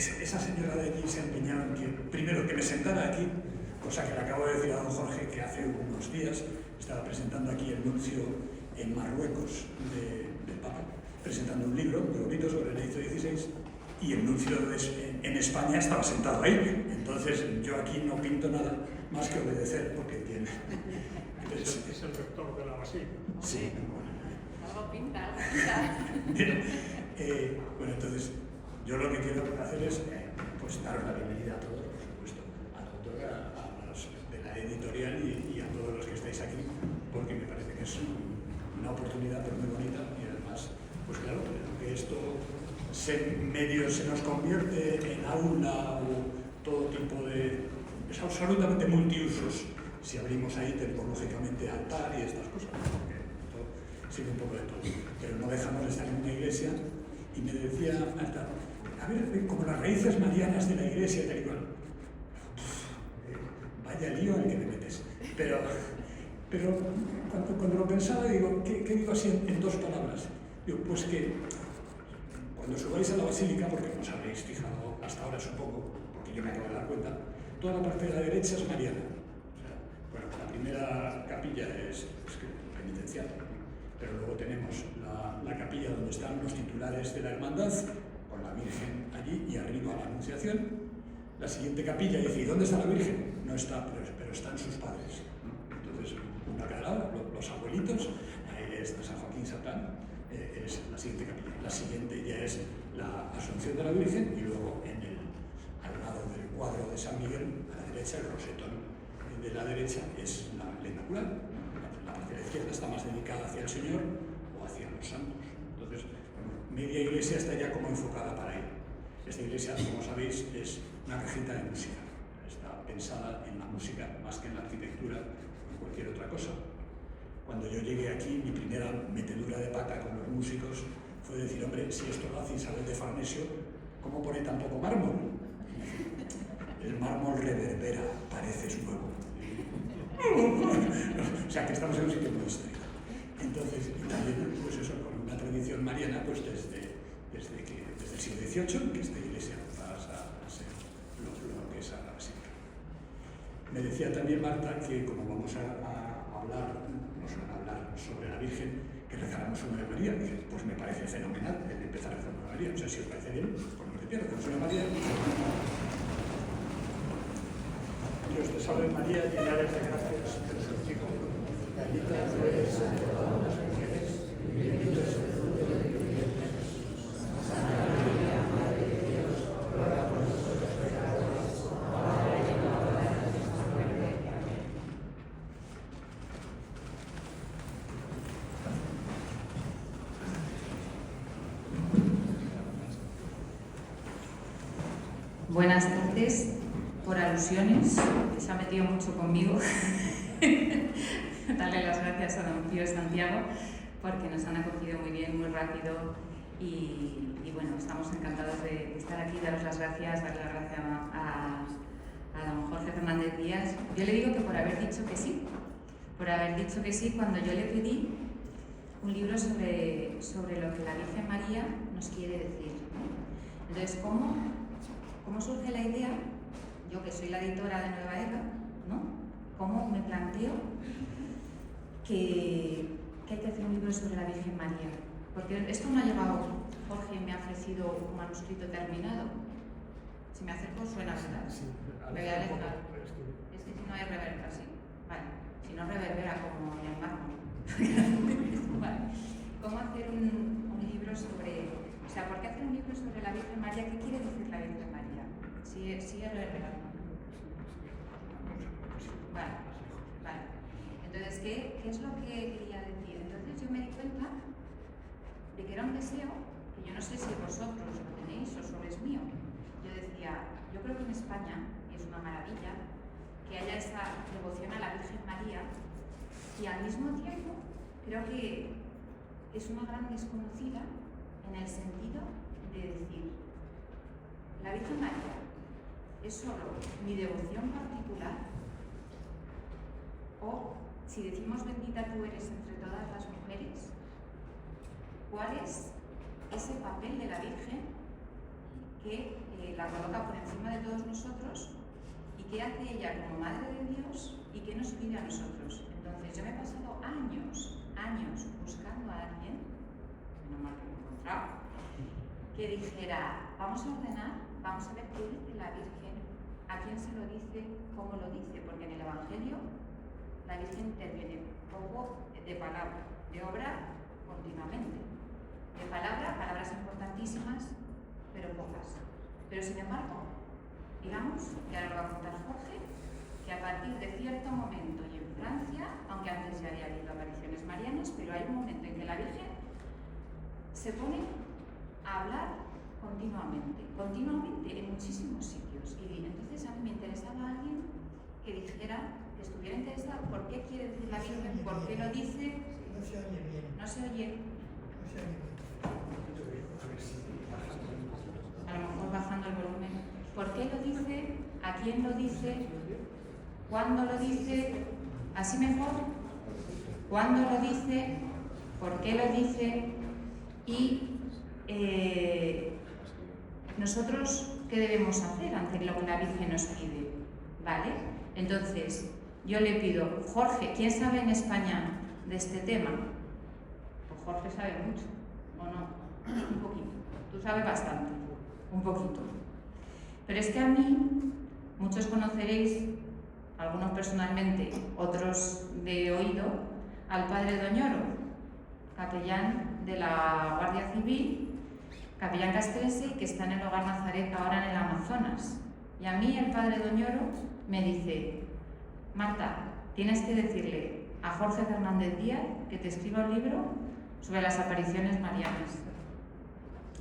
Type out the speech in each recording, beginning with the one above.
esa señora de allí se ha empeñado en que, primero, que me sentara aquí, cosa que le acabo de decir a don Jorge, que hace unos días estaba presentando aquí el nuncio en Marruecos del Papa, presentando un libro muy bonito sobre Benedicto XVI, y el nuncio en España estaba sentado ahí. Entonces yo aquí no pinto nada más que obedecer, porque tiene... Es el rector de la Basílica. Sí. Algo pinta, algo pinta. Bueno, entonces yo lo que quiero hacer es pues daros la bienvenida a todos, por supuesto, a la autora, a los de la editorial y a todos los que estáis aquí, porque me parece que es una oportunidad pero muy bonita, y además, pues claro, que esto medio se nos convierte en aula o todo tipo de... es absolutamente multiusos si abrimos ahí tecnológicamente altar y estas cosas, porque esto sirve un poco de todo, pero no dejamos de estar en una iglesia. Y me decía Marta, a ver, como las raíces marianas de la iglesia, tal y cual. Vaya lío en el que te metes. Pero cuando lo pensaba, digo, ¿qué digo así en dos palabras? Digo, pues que cuando subáis a la basílica, porque no os habréis fijado hasta ahora, supongo, porque yo me acabo de dar cuenta, toda la parte de la derecha es mariana. O sea, bueno, la primera capilla es penitencial, pero luego tenemos la capilla donde están los titulares de la hermandad, con la Virgen allí y arriba la Anunciación. La siguiente capilla dice, ¿y dónde está la Virgen? No está, pero están sus padres, ¿no? Entonces, una a cada lado, los abuelitos, ahí está San Joaquín Satán, es la siguiente capilla. La siguiente ya es la Asunción de la Virgen, y luego al lado del cuadro de San Miguel, a la derecha, el rosetón de la derecha es la Inmaculada. La parte de la izquierda está más dedicada hacia el Señor o hacia los santos. Entonces, media iglesia está ya como enfocada para él. Esta iglesia, como sabéis, es una cajita de música. Está pensada en la música más que en la arquitectura o en cualquier otra cosa. Cuando yo llegué aquí, mi primera metedura de pata con los músicos fue decir, hombre, si esto lo hace Isabel de Farnesio, ¿cómo pone tan poco mármol? El mármol reverbera, pareces nuevo. O sea, que estamos en un sitio muy histórico. Entonces, y también, pues eso, con una tradición mariana, pues desde el siglo XVIII, que esta iglesia pasa a ser lo que es la basílica. Me decía también Marta que, como vamos a hablar, nos van a hablar sobre la Virgen, que rezáramos una Ave María. Dije, pues me parece fenomenal el empezar a rezar una Ave María. O sea, si os parece bien, pues no se pierda, pues una María. Dios te salve María, llena eres de gracia, el Señor es contigo. Bendita eres entre todas las mujeres, y bendito es el fruto de tu vientre, Jesús. Santa María, Madre de Dios, ruega por nosotros pecadores, ahora y en la hora de nuestra muerte. Amén. Buenas tardes. Por alusiones, que se ha metido mucho conmigo, darle las gracias a don Pío Santiago, porque nos han acogido muy bien, muy rápido, y bueno, estamos encantados de estar aquí, daros las gracias, darle las gracias a don Jorge Fernández Díaz. Yo le digo que por haber dicho que sí cuando yo le pedí un libro sobre lo que la Virgen María nos quiere decir. Entonces, ¿cómo surge la idea? Yo que soy la editora de Nueva Era, ¿no? ¿Cómo me planteo que hay que hacer un libro sobre la Virgen María? Porque esto no ha llegado, Jorge me ha ofrecido un manuscrito terminado. Si me acerco suena, ¿verdad? Sí, me voy a alejar. Es que si no hay reverber, sí. Vale. Si no reverbera como en el mármol. Vale. ¿Cómo hacer un libro sobre... O sea, ¿por qué hacer un libro sobre la Virgen María? ¿Qué quiere decir la Virgen María? Sigue reverberando. Vale. Entonces, ¿qué es lo que quería decir? Entonces yo me di cuenta de que era un deseo que yo no sé si vosotros lo tenéis o solo es mío. Yo decía, yo creo que en España, y es una maravilla, que haya esa devoción a la Virgen María, y al mismo tiempo creo que es una gran desconocida en el sentido de decir, la Virgen María es solo mi devoción particular, o si decimos bendita tú eres entre todas las mujeres, ¿cuál es ese papel de la Virgen que que la coloca por encima de todos nosotros y qué hace ella como Madre de Dios y qué nos pide a nosotros. Entonces yo me he pasado años buscando a alguien, menos mal que lo he encontrado, que dijera, vamos a ordenar, vamos a ver qué dice la Virgen, a quién se lo dice, cómo lo dice, porque en el Evangelio la Virgen interviene poco de palabra, de obra continuamente. De palabras importantísimas, pero pocas. Pero sin embargo, digamos, y ahora lo va a contar Jorge, que a partir de cierto momento y en Francia, aunque antes ya había habido apariciones marianas, pero hay un momento en que la Virgen se pone a hablar continuamente en muchísimos sitios. Y entonces a mí me interesaba alguien que dijera, que estuviera interesado por qué quiere decir la Virgen, por qué lo dice. No se oye bien. No se oye. A lo mejor bajando el volumen. ¿Por qué lo dice? ¿A quién lo dice? ¿Cuándo lo dice? ¿Así mejor? ¿Cuándo lo dice? ¿Por qué lo dice? Y nosotros, ¿qué debemos hacer ante lo que la Virgen nos pide? ¿Vale? Entonces, yo le pido, Jorge, ¿quién sabe en España de este tema? Pues Jorge sabe mucho, ¿o no? Un poquito. Tú sabes bastante, un poquito. Pero es que a mí, muchos conoceréis, algunos personalmente, otros de oído, al padre Doñoro, capellán de la Guardia Civil, capellán castrense, que está en el Hogar Nazaret ahora en el Amazonas. Y a mí el padre Doñoro me dice, Marta, tienes que decirle a Jorge Fernández Díaz que te escriba un libro sobre las apariciones marianas.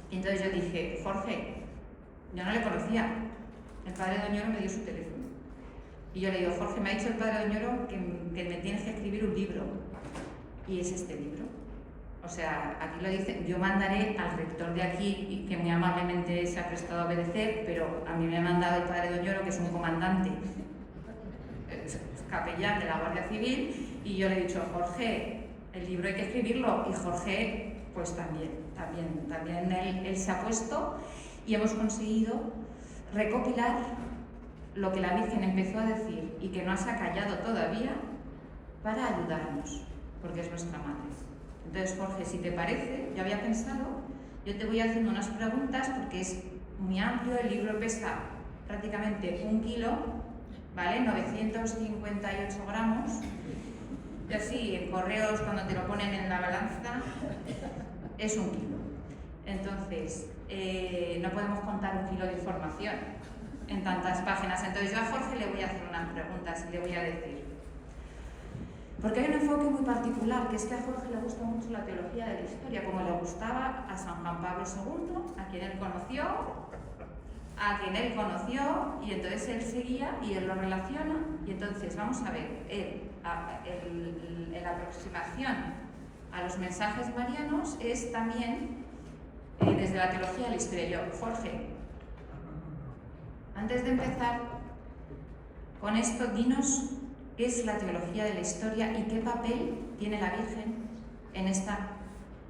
Y entonces yo dije, Jorge, yo no le conocía. El padre Doñoro me dio su teléfono. Y yo le digo, Jorge, me ha dicho el padre Doñoro que me tienes que escribir un libro. Y es este libro. O sea, aquí lo dice, yo mandaré al rector de aquí, y que muy amablemente se ha prestado a obedecer, pero a mí me ha mandado el padre Doñoro, que es un comandante, capellán de la Guardia Civil, y yo le he dicho, Jorge, el libro hay que escribirlo, y Jorge, pues también él se ha puesto, y hemos conseguido recopilar lo que la Virgen empezó a decir y que no se ha callado todavía para ayudarnos, porque es nuestra madre. Entonces, Jorge, si te parece, yo había pensado, yo te voy haciendo unas preguntas porque es muy amplio, el libro pesa prácticamente 1 kilo, ¿vale? 958 gramos. Y así, en correos, cuando te lo ponen en la balanza, es 1 kilo. Entonces, no podemos contar 1 kilo de información en tantas páginas. Entonces, yo a Jorge le voy a hacer unas preguntas y le voy a decir, porque hay un enfoque muy particular, que es que a Jorge le gusta mucho la teología de la historia, como le gustaba a San Juan Pablo II, a quien él conoció, y entonces él seguía y él lo relaciona, y entonces vamos a ver, la aproximación a los mensajes marianos es también desde la teología de la historia. Yo, Jorge, antes de empezar con esto, dinos qué es la teología de la historia y qué papel tiene la Virgen en esta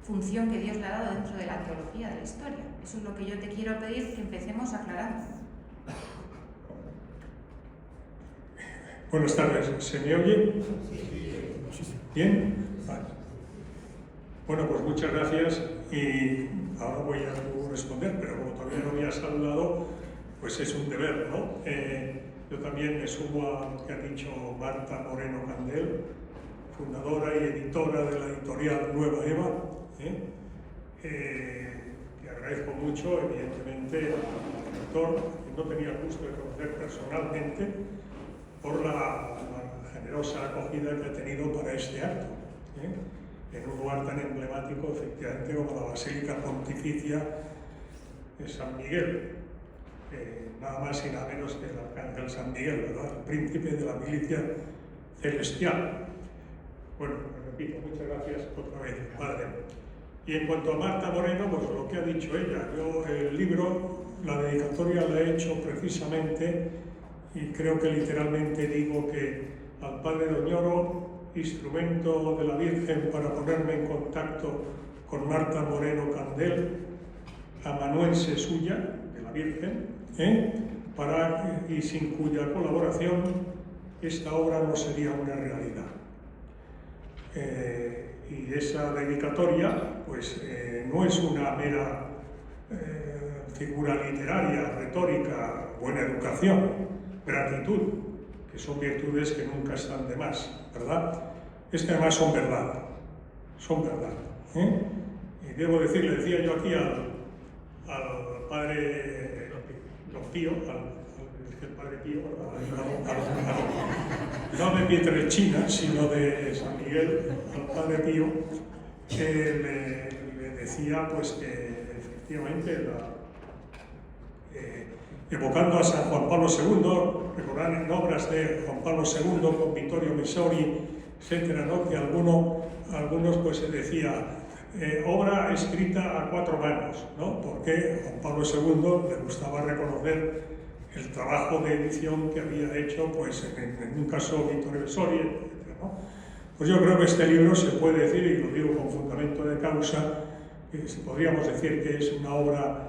función que Dios le ha dado dentro de la teología de la historia. Eso es lo que yo te quiero pedir, que empecemos aclarando. Buenas tardes, ¿se me oye? ¿Bien? Vale. Bueno, pues muchas gracias y ahora voy a responder, pero como todavía no me has saludado, pues es un deber, ¿no? Yo también me sumo a lo que ha dicho Marta Moreno Candel, fundadora y editora de la editorial Nueva Eva, que agradezco mucho, evidentemente, al editor, que no tenía el gusto de conocer personalmente, por la generosa acogida que ha tenido para este acto, en un lugar tan emblemático, efectivamente, como la Basílica Pontificia de San Miguel. Nada más y nada menos que el arcángel San Miguel, ¿verdad? El príncipe de la milicia celestial. Bueno, repito, muchas gracias otra vez, padre. Y en cuanto a Marta Moreno, pues lo que ha dicho ella, yo el libro, la dedicatoria la he hecho precisamente, y creo que literalmente digo que al padre Doñoro, instrumento de la Virgen para ponerme en contacto con Marta Moreno Candel, amanuense suya, de la Virgen, y sin cuya colaboración esta obra no sería una realidad. Y esa dedicatoria pues, no es una mera figura literaria, retórica, buena educación, gratitud, que son virtudes que nunca están de más, ¿verdad? Es que además son verdad, Y debo decir, le decía yo aquí al padre Don Pío, el padre Pío, no de Pietrelcina, sino de San Miguel, al padre Pío, que le decía pues que efectivamente evocando a San Juan Pablo II, recordar en obras de Juan Pablo II con Vittorio Messori, etcétera, ¿no? Que algunos pues se decía obra escrita a 4 manos, ¿no? Porque Juan Pablo II le gustaba reconocer el trabajo de edición que había hecho, pues en un caso Vittorio Messori, etcétera, ¿no? Pues yo creo que este libro se puede decir, y lo digo con fundamento de causa, que podríamos decir que es una obra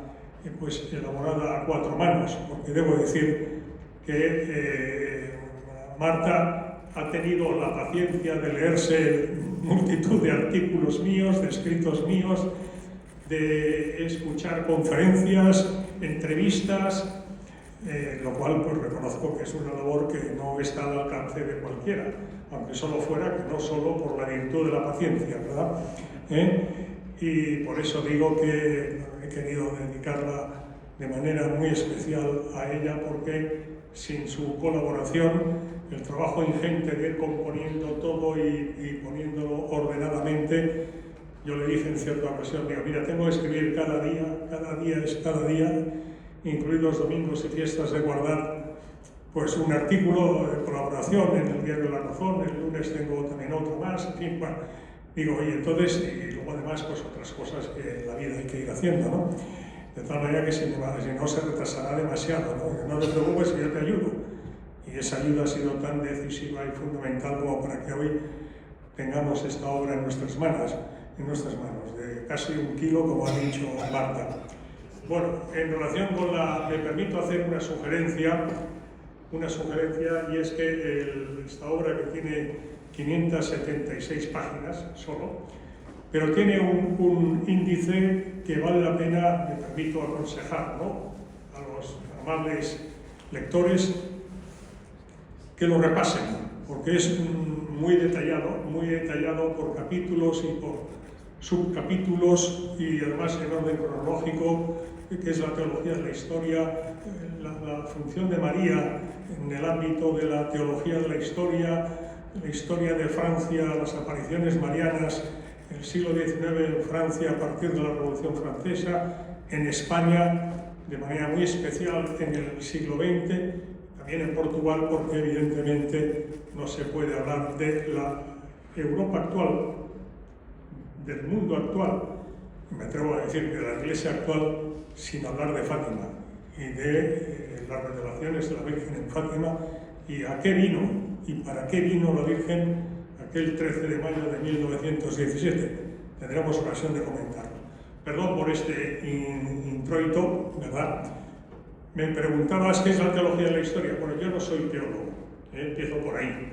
pues elaborada a 4 manos, porque debo decir que Marta ha tenido la paciencia de leerse multitud de artículos míos, de escritos míos, de escuchar conferencias, entrevistas, lo cual pues reconozco que es una labor que no está al alcance de cualquiera, aunque solo fuera, que no solo por la virtud de la paciencia, ¿verdad? Y por eso digo que he querido dedicarla de manera muy especial a ella, porque sin su colaboración, el trabajo ingente de ir componiendo todo y poniéndolo ordenadamente, yo le dije en cierta ocasión, digo, mira, tengo que escribir cada día, incluidos domingos y fiestas, de guardar pues un artículo de colaboración en el diario La Razón, el lunes tengo también otro más, en fin, bueno, digo, y entonces, y luego además pues otras cosas que en la vida hay que ir haciendo, ¿no? De tal manera que si no se retrasará demasiado, ¿no? No te preocupes que yo te ayudo. Y esa ayuda ha sido tan decisiva y fundamental como para que hoy tengamos esta obra en nuestras manos, de casi 1 kilo, como ha dicho Marta. Bueno, en relación con me permito hacer una sugerencia, y es que esta obra, que tiene 576 páginas solo, pero tiene un índice que vale la pena, me permito aconsejar, ¿no?, a los amables lectores que lo repasen, porque es muy detallado por capítulos y por subcapítulos, y además en orden cronológico, que es la teología de la historia, la función de María en el ámbito de la teología de la historia de Francia, las apariciones marianas en el siglo XIX en Francia a partir de la Revolución Francesa, en España de manera muy especial en el siglo XX, también en Portugal, porque evidentemente no se puede hablar de la Europa actual, del mundo actual, me atrevo a decir de la Iglesia actual, sin hablar de Fátima y de las revelaciones de la Virgen en Fátima, y a qué vino y para qué vino la Virgen aquel 13 de mayo de 1917. Tendremos ocasión de comentarlo. Perdón por este introito, ¿verdad? Me preguntabas qué es la teología de la historia. Bueno, yo no soy teólogo, empiezo por ahí.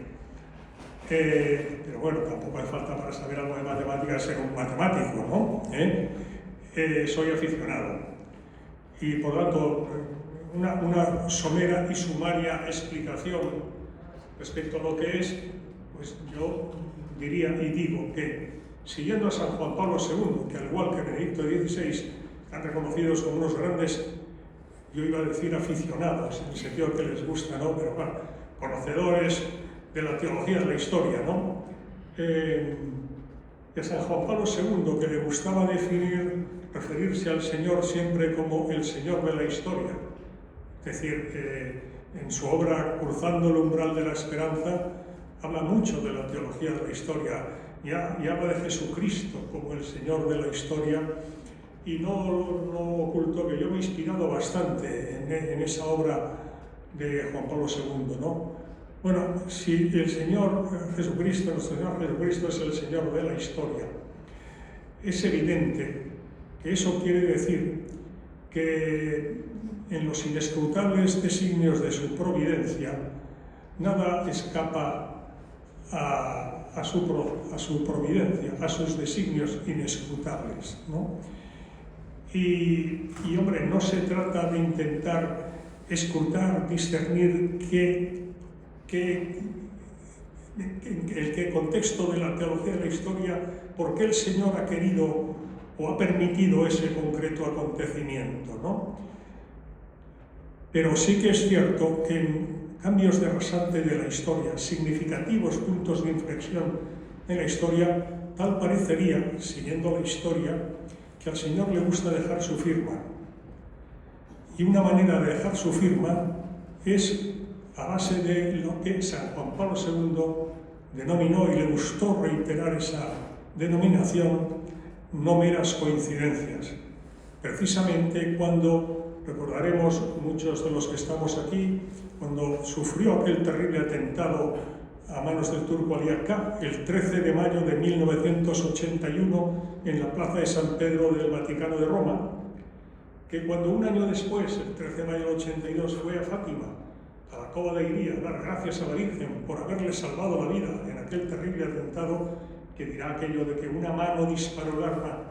Pero bueno, tampoco hace falta para saber algo de matemáticas ser un matemático, ¿no? Soy aficionado. Y por lo tanto, una somera y sumaria explicación respecto a lo que es, pues yo diría y digo que, siguiendo a San Juan Pablo II, que al igual que Benedicto XVI, están reconocidos como unos grandes, yo iba a decir aficionados, en el sentido que les gusta, ¿no? Pero bueno, conocedores de la teología de la historia, ¿no? Y a San Juan Pablo II, que le gustaba referirse al Señor siempre como el Señor de la historia. Es decir, en su obra Cruzando el umbral de la esperanza, habla mucho de la teología de la historia y habla de Jesucristo como el Señor de la historia, y no oculto que yo me he inspirado bastante en esa obra de Juan Pablo II, ¿no? Bueno, si el Señor Jesucristo, nuestro Señor Jesucristo, es el Señor de la historia, es evidente que eso quiere decir que en los inescrutables designios de su providencia, nada escapa a su providencia, a sus designios inescrutables, ¿no? Y hombre, no se trata de intentar escrutar, discernir el qué contexto de la teología de la historia, por qué el Señor ha querido o ha permitido ese concreto acontecimiento, ¿no? Pero sí que es cierto que en cambios de rasante de la historia, significativos puntos de inflexión en la historia, tal parecería, siguiendo la historia, que al Señor le gusta dejar su firma. Y una manera de dejar su firma es a base de lo que San Juan Pablo II denominó, y le gustó reiterar esa denominación, no meras coincidencias. Precisamente cuando, recordaremos muchos de los que estamos aquí, cuando sufrió aquel terrible atentado a manos del turco Ali Akka, el 13 de mayo de 1981, en la plaza de San Pedro del Vaticano de Roma, que cuando un año después, el 13 de mayo del 82, fue a Fátima, a la Cova de Iría, a dar gracias a la Virgen por haberle salvado la vida en aquel terrible atentado, que dirá aquello de que una mano disparó el arma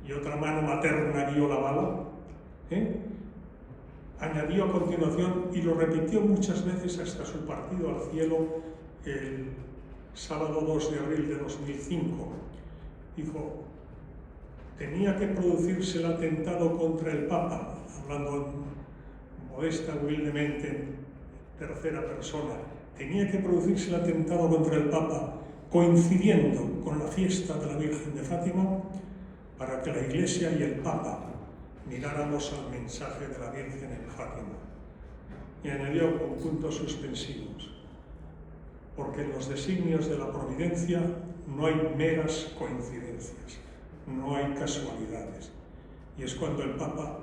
y otra mano materna guió la bala, añadió a continuación, y lo repitió muchas veces hasta su partido al cielo el sábado 2 de abril de 2005, dijo: tenía que producirse el atentado contra el Papa, hablando modesta, humildemente, en tercera persona, tenía que producirse el atentado contra el Papa, coincidiendo con la fiesta de la Virgen de Fátima, para que la Iglesia y el Papa miráramos al mensaje de la Virgen en Fátima. Y añadió con puntos suspensivos: porque en los designios de la providencia no hay meras coincidencias, no hay casualidades. Y es cuando el Papa,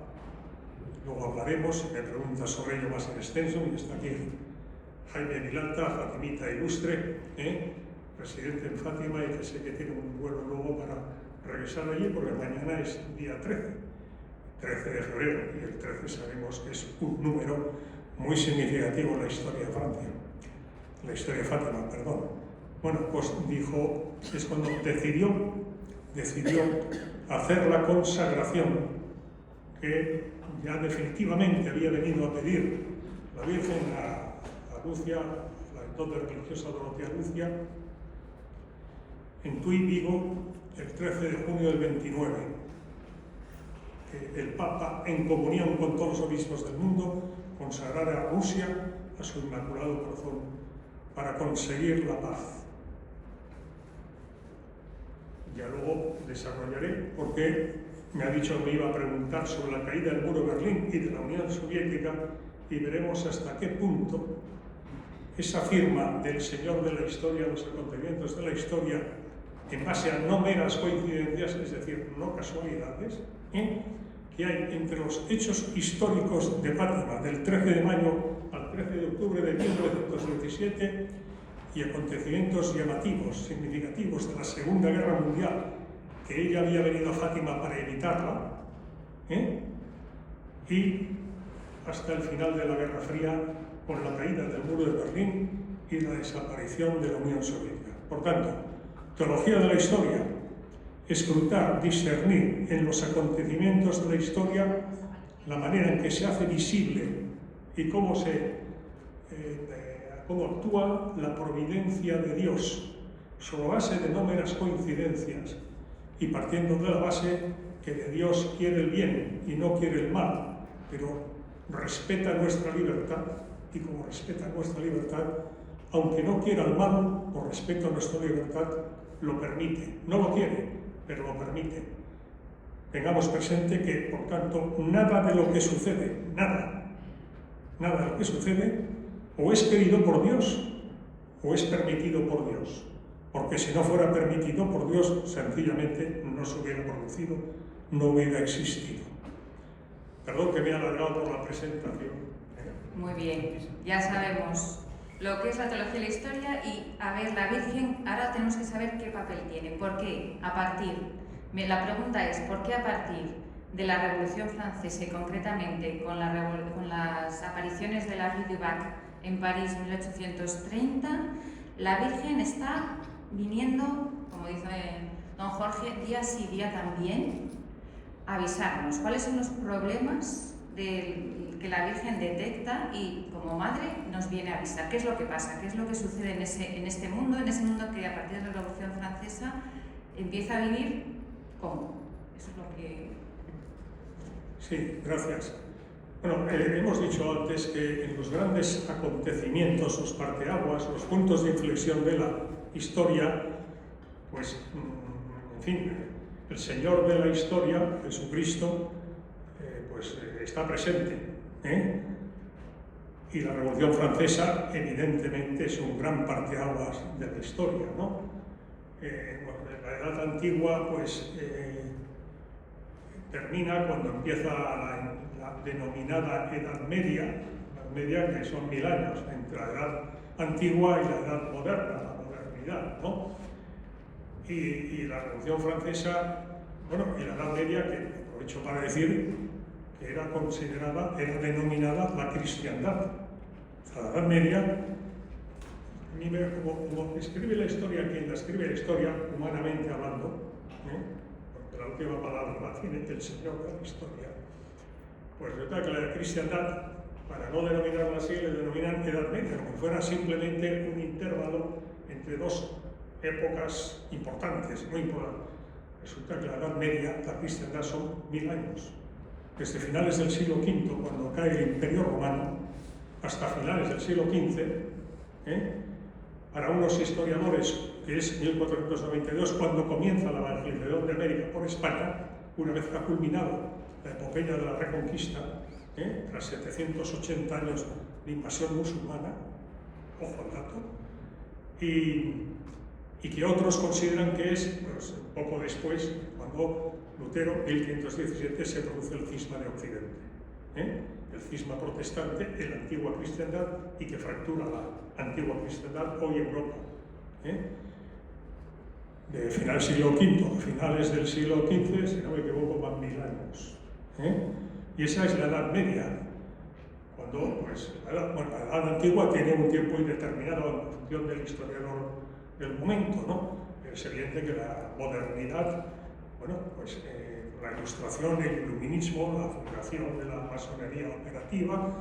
luego hablaremos, si me preguntas sobre ello más en extenso, y está aquí Jaime Villalta, fatimita ilustre, residente en Fátima, y que sé que tiene un vuelo luego para regresar allí, porque mañana es día 13 de febrero, y el 13 sabemos que es un número muy significativo en la historia de Francia, la historia de Fátima, perdón. Bueno, pues dijo, es cuando decidió hacer la consagración que ya definitivamente había venido a pedir la Virgen a Lucia, la entonces religiosa Dorotea Lucia, en Tuy, Vigo, el 13 de junio del 29, que el Papa, en comunión con todos los obispos del mundo, consagrara a Rusia a su Inmaculado Corazón para conseguir la paz. Ya luego desarrollaré, porque me ha dicho que me iba a preguntar sobre la caída del muro de Berlín y de la Unión Soviética, y veremos hasta qué punto esa firma del Señor de la historia, los acontecimientos de la historia, en base a no meras coincidencias, es decir, no casualidades, que hay entre los hechos históricos de Fátima, del 13 de mayo al 13 de octubre de 1917, y acontecimientos llamativos, significativos de la Segunda Guerra Mundial, que ella había venido a Fátima para evitarla, y hasta el final de la Guerra Fría, con la caída del muro de Berlín y la desaparición de la Unión Soviética. Por tanto, teología de la historia, escrutar, discernir en los acontecimientos de la historia la manera en que se hace visible y cómo actúa la providencia de Dios, sobre la base de no meras coincidencias y partiendo de la base que de Dios quiere el bien y no quiere el mal, pero respeta nuestra libertad, y como respeta nuestra libertad, aunque no quiera el mal, por respeto a nuestra libertad, lo permite. No lo quiere, pero lo permite. Tengamos presente que, por tanto, nada de lo que sucede, nada de lo que sucede, o es querido por Dios, o es permitido por Dios. Porque si no fuera permitido por Dios, sencillamente no se hubiera producido, no hubiera existido. Perdón que me he alargado por la presentación. Muy bien, ya sabemos lo que es la teología de la historia y, a ver, la Virgen, ahora tenemos que saber qué papel tiene. ¿Por qué? A partir. La pregunta es, ¿por qué a partir de la Revolución Francesa y concretamente con las apariciones de la Rue du Bac en París 1830, la Virgen está viniendo, como dice don Jorge, día sí día también, a avisarnos cuáles son los problemas que la Virgen detecta y como madre nos viene a avisar qué es lo que pasa, qué es lo que sucede en este mundo que a partir de la Revolución Francesa empieza a vivir cómo. Eso es lo que... Sí, gracias. Bueno, hemos dicho antes que en los grandes acontecimientos, los parteaguas, los puntos de inflexión de la historia, pues, en fin, el Señor de la historia, Jesucristo, pues está presente, y la Revolución Francesa evidentemente es un gran parteaguas de la historia, ¿no? La Edad Antigua pues termina cuando empieza la denominada Edad Media, que son 1000 años entre la Edad Antigua y la Edad Moderna, la modernidad, ¿no? Y la Revolución Francesa, bueno, y la Edad Media, que aprovecho para decir que era denominada la cristiandad. O sea, la Edad Media, como escribe la historia, quien la escribe la historia, humanamente hablando, porque la última palabra la tiene el Señor de la historia, pues resulta que la cristiandad, para no denominarla así, le denominan Edad Media, como si fuera simplemente un intervalo entre dos épocas importantes, muy importantes. Resulta que la Edad Media, la cristiandad, son 1000 años. Desde finales del siglo V, cuando cae el Imperio Romano, hasta finales del siglo XV, para unos historiadores, que es 1492, cuando comienza la evangelización de América por España, una vez que ha culminado la epopeya de la Reconquista, tras 780 años de invasión musulmana, ojo al dato, y que otros consideran que es pues, poco después, cuando Lutero, 1517, se produce el cisma de Occidente, el cisma protestante en la antigua cristiandad y que fractura la antigua cristiandad hoy en Europa. De finales del siglo V a finales del siglo XV, si no me equivoco, van 1000 años. Y esa es la Edad Media, cuando pues, la Edad Antigua tiene un tiempo indeterminado en función del historiador del momento, ¿no? Es evidente que la modernidad, bueno, pues la ilustración, el iluminismo, la fundación de la masonería operativa,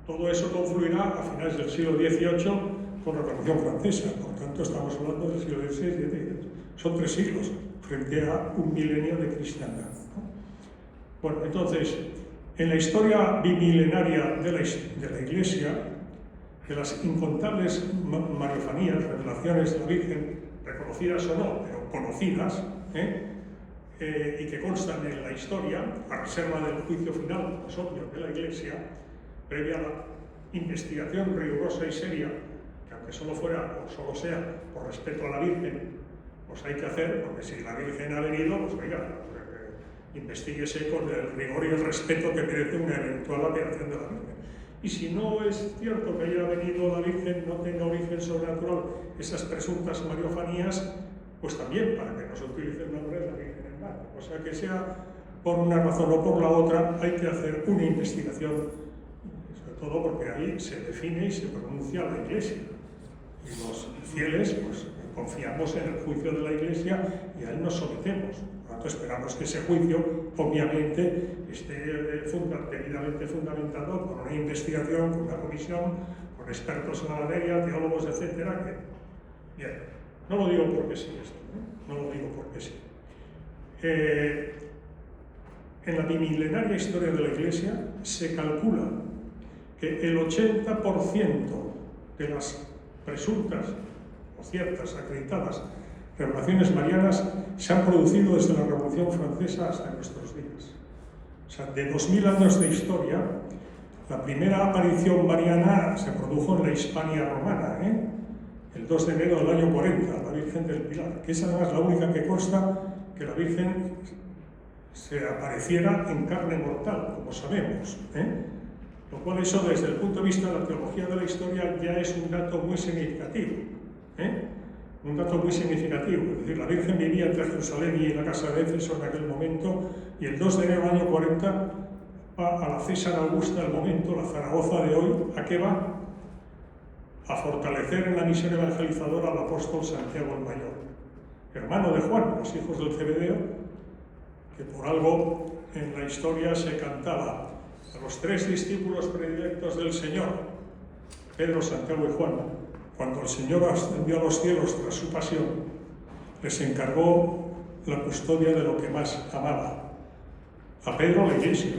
todo eso confluirá a finales del siglo XVIII con la Revolución Francesa. Por tanto, estamos hablando del siglo XVI y XVII. Son 3 siglos frente a un milenio de cristiandad, ¿no? Bueno, entonces, en la historia bimilenaria de la Iglesia, de las incontables mariofanías, revelaciones de la Virgen, reconocidas o no, pero conocidas, y que constan en la historia, a reserva del juicio final, es obvio, de la Iglesia, previa a la investigación rigurosa y seria, que aunque solo sea por respeto a la Virgen, pues hay que hacer, porque si la Virgen ha venido, pues oiga, investíguese con el rigor y el respeto que merece una eventual apelación de la Virgen. Y si no es cierto que haya venido la Virgen, no tenga origen sobrenatural, esas presuntas mariofanías, pues también para que no se utilice el nombre de la Virgen en vano. O sea, que sea por una razón o por la otra, hay que hacer una investigación, sobre todo porque ahí se define y se pronuncia la Iglesia. Y los fieles, pues confiamos en el juicio de la Iglesia y a él nos sometemos. Por lo tanto, esperamos que ese juicio, obviamente, esté debidamente fundamentado por una investigación, con una comisión, con expertos en la materia, teólogos, etcétera. Bien, no lo digo porque sí esto, no lo digo porque sí. En la bimilenaria historia de la Iglesia se calcula que el 80% de las presuntas o ciertas, acreditadas revelaciones marianas se han producido desde la Revolución Francesa hasta nuestros días. O sea, de 2000 años de historia, la primera aparición mariana se produjo en la Hispania romana, el 2 de enero del año 40, la Virgen del Pilar, que es además la única que consta que la Virgen se apareciera en carne mortal, como sabemos. Lo cual eso, desde el punto de vista de la teología de la historia, ya es un dato muy significativo. un dato muy significativo. Es decir, la Virgen vivía entre Jerusalén y la casa de Éfeso en aquel momento, y el 2 de enero del año 40 va a la César Augusta, el momento, la Zaragoza de hoy. ¿A qué va? A fortalecer en la misión evangelizadora al apóstol Santiago el Mayor, hermano de Juan, los hijos del Zebedeo, que por algo en la historia se cantaba a los 3 discípulos predilectos del Señor, Pedro, Santiago y Juan. Cuando el Señor ascendió a los cielos tras su pasión, les encargó la custodia de lo que más amaba. A Pedro, la Iglesia;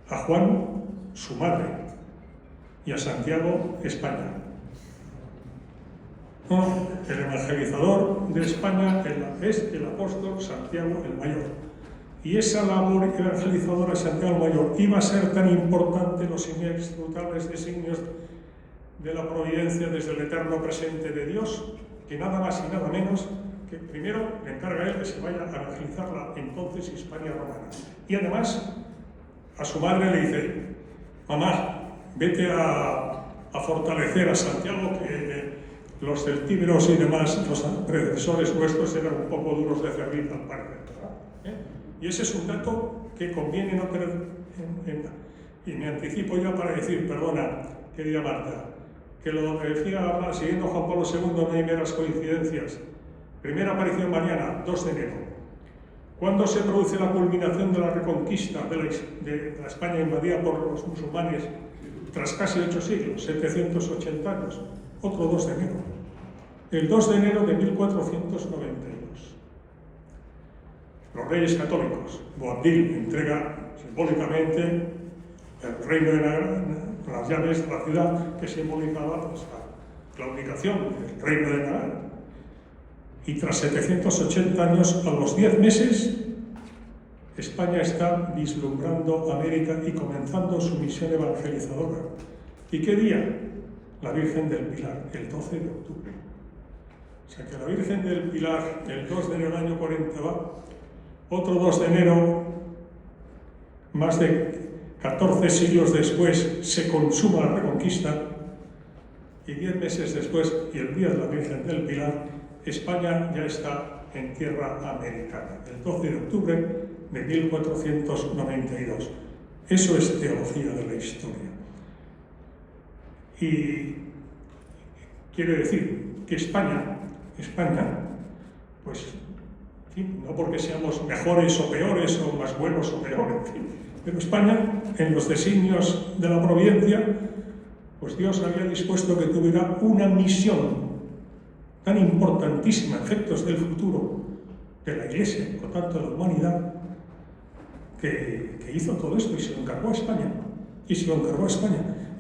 a Juan, su madre; y a Santiago, España. El evangelizador de España es el apóstol Santiago el Mayor. Y esa labor evangelizadora de Santiago el Mayor iba a ser tan importante, los inescrutables designios de la providencia desde el eterno presente de Dios, que nada más y nada menos que primero le encarga a él que se vaya a evangelizar la entonces Hispania romana. Y además a su madre le dice: mamá, vete a fortalecer a Santiago, que los celtíberos y demás, los predecesores nuestros, eran un poco duros de cerviz al parecer, ¿verdad? Y ese es un dato que conviene no tener y me anticipo ya para decir, perdona, querida Marta, que lo que decía siguiendo Juan Pablo II no hay meras coincidencias. Primera aparición mariana, 2 de enero. ¿Cuándo se produce la culminación de la reconquista de la España invadida por los musulmanes tras casi 8 siglos, 780 años? Otro 2 de enero. El 2 de enero de 1492. Los reyes católicos, Boabdil entrega simbólicamente el reino de Navarra, las llaves de la ciudad, que simbolizaba pues, la claudicación del reino de Navarra. Y tras 780 años, a los 10 meses, España está vislumbrando América y comenzando su misión evangelizadora. ¿Y qué día? La Virgen del Pilar, el 12 de octubre. O sea que la Virgen del Pilar, el 2 de enero del año 40 va, otro 2 de enero, más de 14 siglos después, se consuma la reconquista, y 10 meses después, y el día de la Virgen del Pilar, España ya está en tierra americana, el 12 de octubre de 1492. Eso es teología de la historia. Y quiere decir que España, pues, en fin, no porque seamos mejores o peores, o más buenos o peores, en fin, pero España, en los designios de la providencia, pues Dios había dispuesto que tuviera una misión tan importantísima, efectos del futuro de la Iglesia, por tanto de la humanidad, que hizo todo esto y se lo encargó a España.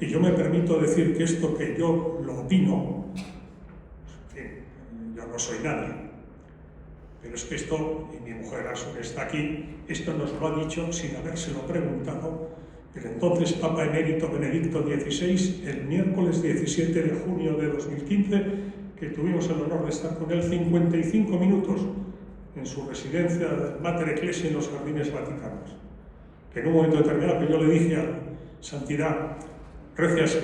Y yo me permito decir que esto que yo lo opino, yo no soy nadie, pero es que esto, y mi mujer Asun está aquí, esto nos lo ha dicho sin habérselo preguntado el entonces Papa Emérito Benedicto XVI, el miércoles 17 de junio de 2015, que tuvimos el honor de estar con él 55 minutos en su residencia Mater Ecclesiae en los Jardines Vaticanos. Que en un momento determinado que yo le dije a Santidad, rece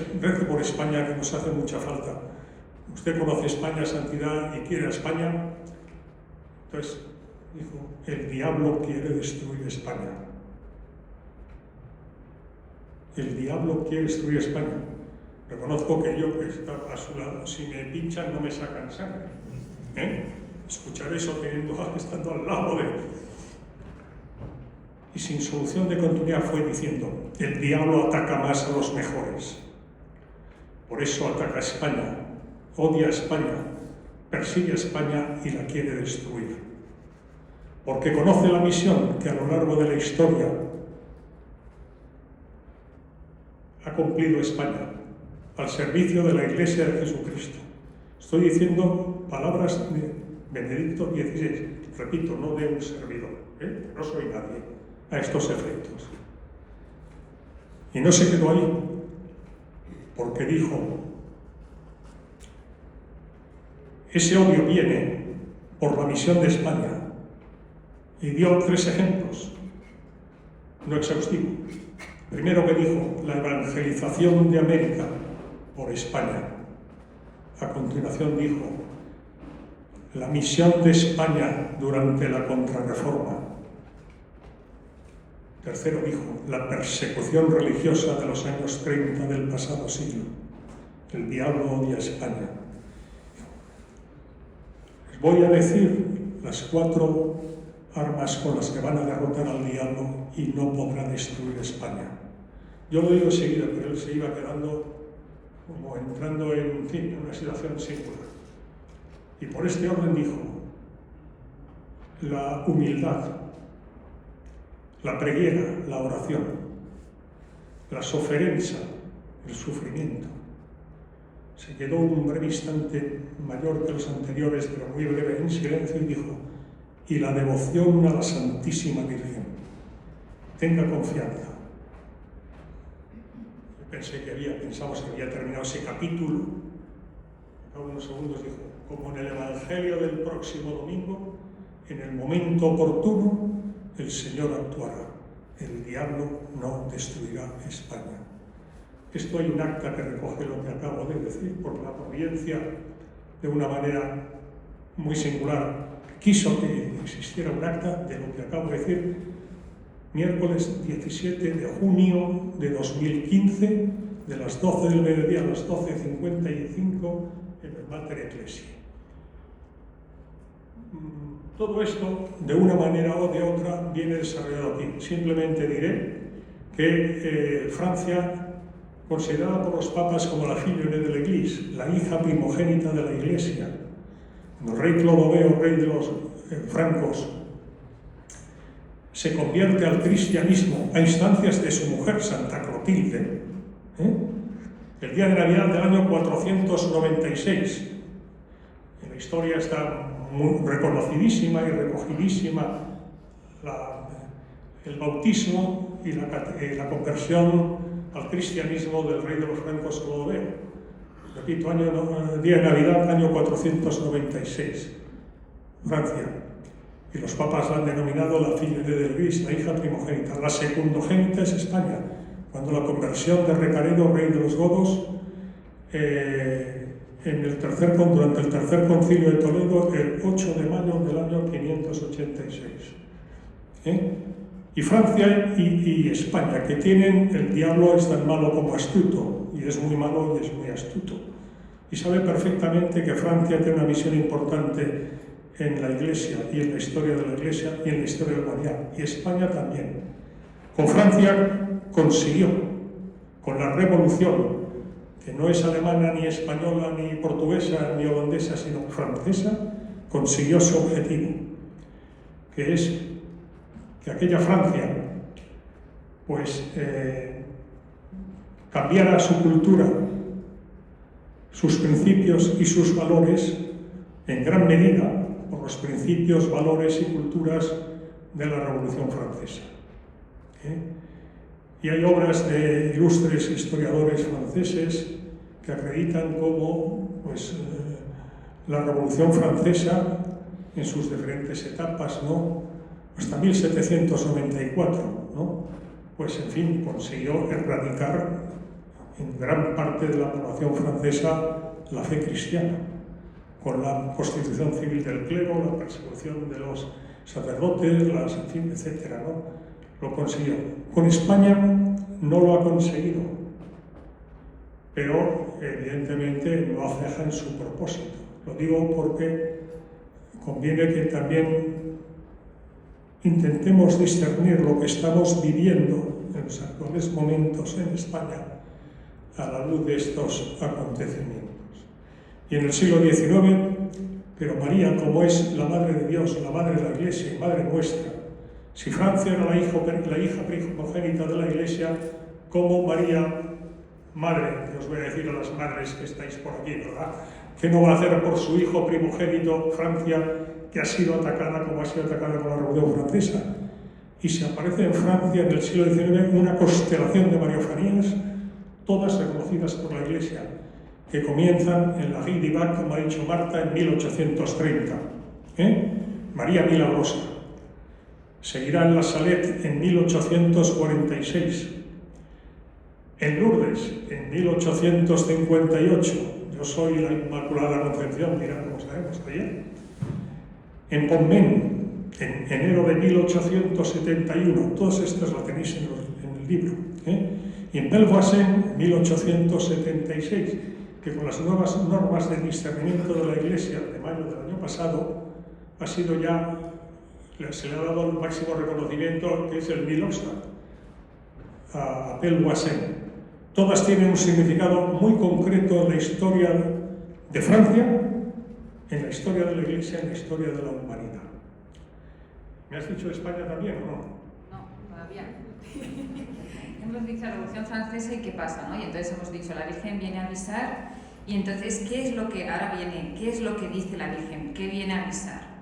por España, que nos hace mucha falta. Usted conoce España, Santidad, y quiere a España. Entonces dijo, el diablo quiere destruir España. El diablo quiere destruir España. Reconozco que yo, que está a su lado, si me pinchan no me sacan sangre. Escuchar eso estando al lado de él. Y sin solución de continuidad fue diciendo, el diablo ataca más a los mejores. Por eso ataca a España, odia a España, persigue a España y la quiere destruir. Porque conoce la misión que a lo largo de la historia ha cumplido España, al servicio de la Iglesia de Jesucristo. Estoy diciendo palabras de Benedicto XVI, repito, no de un servidor, no soy nadie a estos efectos. Y no se quedó ahí, porque dijo, ese odio viene por la misión de España, y dio 3 ejemplos, no exhaustivos. Primero que dijo, la evangelización de América por España. A continuación dijo, la misión de España durante la Contrarreforma. Tercero dijo, la persecución religiosa de los años 30 del pasado siglo. El diablo odia a España. Les voy a decir las 4 armas con las que van a derrotar al diablo y no podrá destruir España. Yo lo digo enseguida, pero él se iba quedando como entrando en una situación singular. Y por este orden dijo, la humildad, la preguera, la oración, la soferenza, el sufrimiento. Se quedó un breve instante mayor que los anteriores, pero muy breve, en silencio, y dijo, y la devoción a la Santísima Virgen. Tenga confianza. Pensamos que había terminado ese capítulo. A cabo de unos segundos dijo, como en el Evangelio del próximo domingo, en el momento oportuno, el Señor actuará. El diablo no destruirá España. Esto hay un acta que recoge lo que acabo de decir, porque la providencia, de una manera muy singular, quiso que existiera un acta de lo que acabo de decir, miércoles 17 de junio de 2015, de las 12 del mediodía a las 12:55, en el Mater Ecclesiae. Todo esto, de una manera o de otra, viene desarrollado aquí. Simplemente diré que Francia, considerada por los papas como la fille de la Iglesia, la hija primogénita de la Iglesia, el rey Clodoveo, rey de los francos, se convierte al cristianismo a instancias de su mujer, Santa Clotilde, el día de Navidad del año 496. En la historia está muy reconocidísima y recogidísima el bautismo y la conversión al cristianismo del rey de los francos Clodoveo. Repito, día de Navidad, año 496, Francia. Y los papas la han denominado la fille de Luis, la hija primogénita. La secundogénita es España, cuando la conversión de Recaredo, rey de los godos, durante el tercer concilio de Toledo, el 8 de mayo del año 586. Y Francia y España, que tienen, el diablo es tan malo como astuto, y es muy malo y es muy astuto. Y sabe perfectamente que Francia tiene una misión importante en la Iglesia y en la historia de la Iglesia y en la historia de la humanidad, y España también. Con Francia consiguió, con la revolución, que no es alemana, ni española, ni portuguesa, ni holandesa, sino francesa, consiguió su objetivo, que es que aquella Francia pues cambiara su cultura, sus principios y sus valores en gran medida por los principios, valores y culturas de la Revolución Francesa. Y hay obras de ilustres historiadores franceses que acreditan cómo la Revolución Francesa, en sus diferentes etapas, hasta 1794, pues en fin, consiguió erradicar en gran parte de la población francesa la fe cristiana, con la constitución civil del clero, la persecución de los sacerdotes, etcétera, Lo consiguió. Con España no lo ha conseguido, pero evidentemente no afeja en su propósito. Lo digo porque conviene que también intentemos discernir lo que estamos viviendo en los actuales momentos en España a la luz de estos acontecimientos. Y en el siglo XIX, pero María, como es la Madre de Dios, la Madre de la Iglesia y Madre nuestra, si Francia era la hija primogénita de la Iglesia, como María, Madre, que os voy a decir a las madres que estáis por aquí, ¿verdad? ¿Qué no va a hacer por su hijo primogénito Francia, que ha sido atacada como ha sido atacada con la Revolución Francesa? Y se aparece en Francia en el siglo XIX una constelación de Mariofanías, todas reconocidas por la Iglesia, que comienzan en la Rue du Bac, como ha dicho Marta, en 1830. María Milagrosa. Seguirá en la Salette en 1846. En Lourdes, en 1858. Yo soy la Inmaculada Concepción, mirad cómo sabemos, ¿está bien? en Pontmain, en enero de 1871, todas estas las tenéis en el libro, y en Belvoisin, 1876, que con las nuevas normas de discernimiento de la Iglesia de mayo del año pasado, ha sido ya, se le ha dado el máximo reconocimiento, que es el Milostat, a Belvoisin. Todas tienen un significado muy concreto en la historia de Francia, en la historia de la Iglesia, en la historia de la humanidad. ¿Me has dicho España también o no? No, todavía no. Hemos dicho Revolución Francesa y qué pasa, ¿no? Y entonces hemos dicho, la Virgen viene a avisar, y entonces, ¿qué es lo que ahora viene? ¿Qué es lo que dice la Virgen? ¿Qué viene a avisar?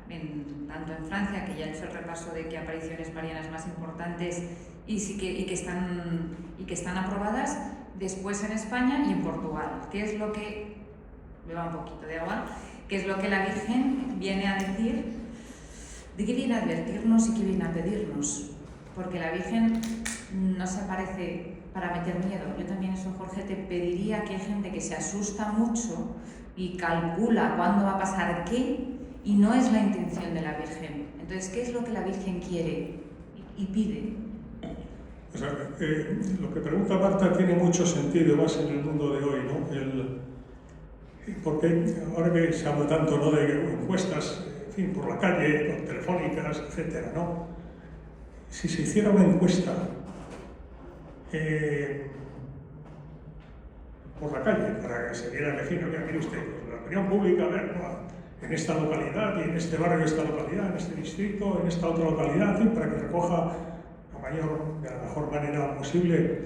Tanto en Francia, que ya he hecho el repaso de qué apariciones marianas más importantes y que están aprobadas, después en España y en Portugal. ¿Qué es lo que... beba un poquito de agua. ¿Qué es lo que la Virgen viene a decir? ¿De qué viene a advertirnos y qué viene a pedirnos? Porque la Virgen no se aparece para meter miedo. Yo también eso, Jorge, te pediría que hay gente que se asusta mucho y calcula cuándo va a pasar qué, y no es la intención de la Virgen. Entonces, ¿qué es lo que la Virgen quiere y pide? O sea, lo que pregunta Marta tiene mucho sentido, más en el mundo de hoy, ¿no? Porque ahora que se habla tanto, ¿no?, de encuestas, en fin, por la calle, por telefónicas, etcétera, ¿no? Si se hiciera una encuesta por la calle, para que se viera, en fin, mire usted, la opinión pública, a ver, ¿no?, en esta localidad, y en este barrio de esta localidad, en este distrito, en esta otra localidad, y para que recoja de la mejor manera posible,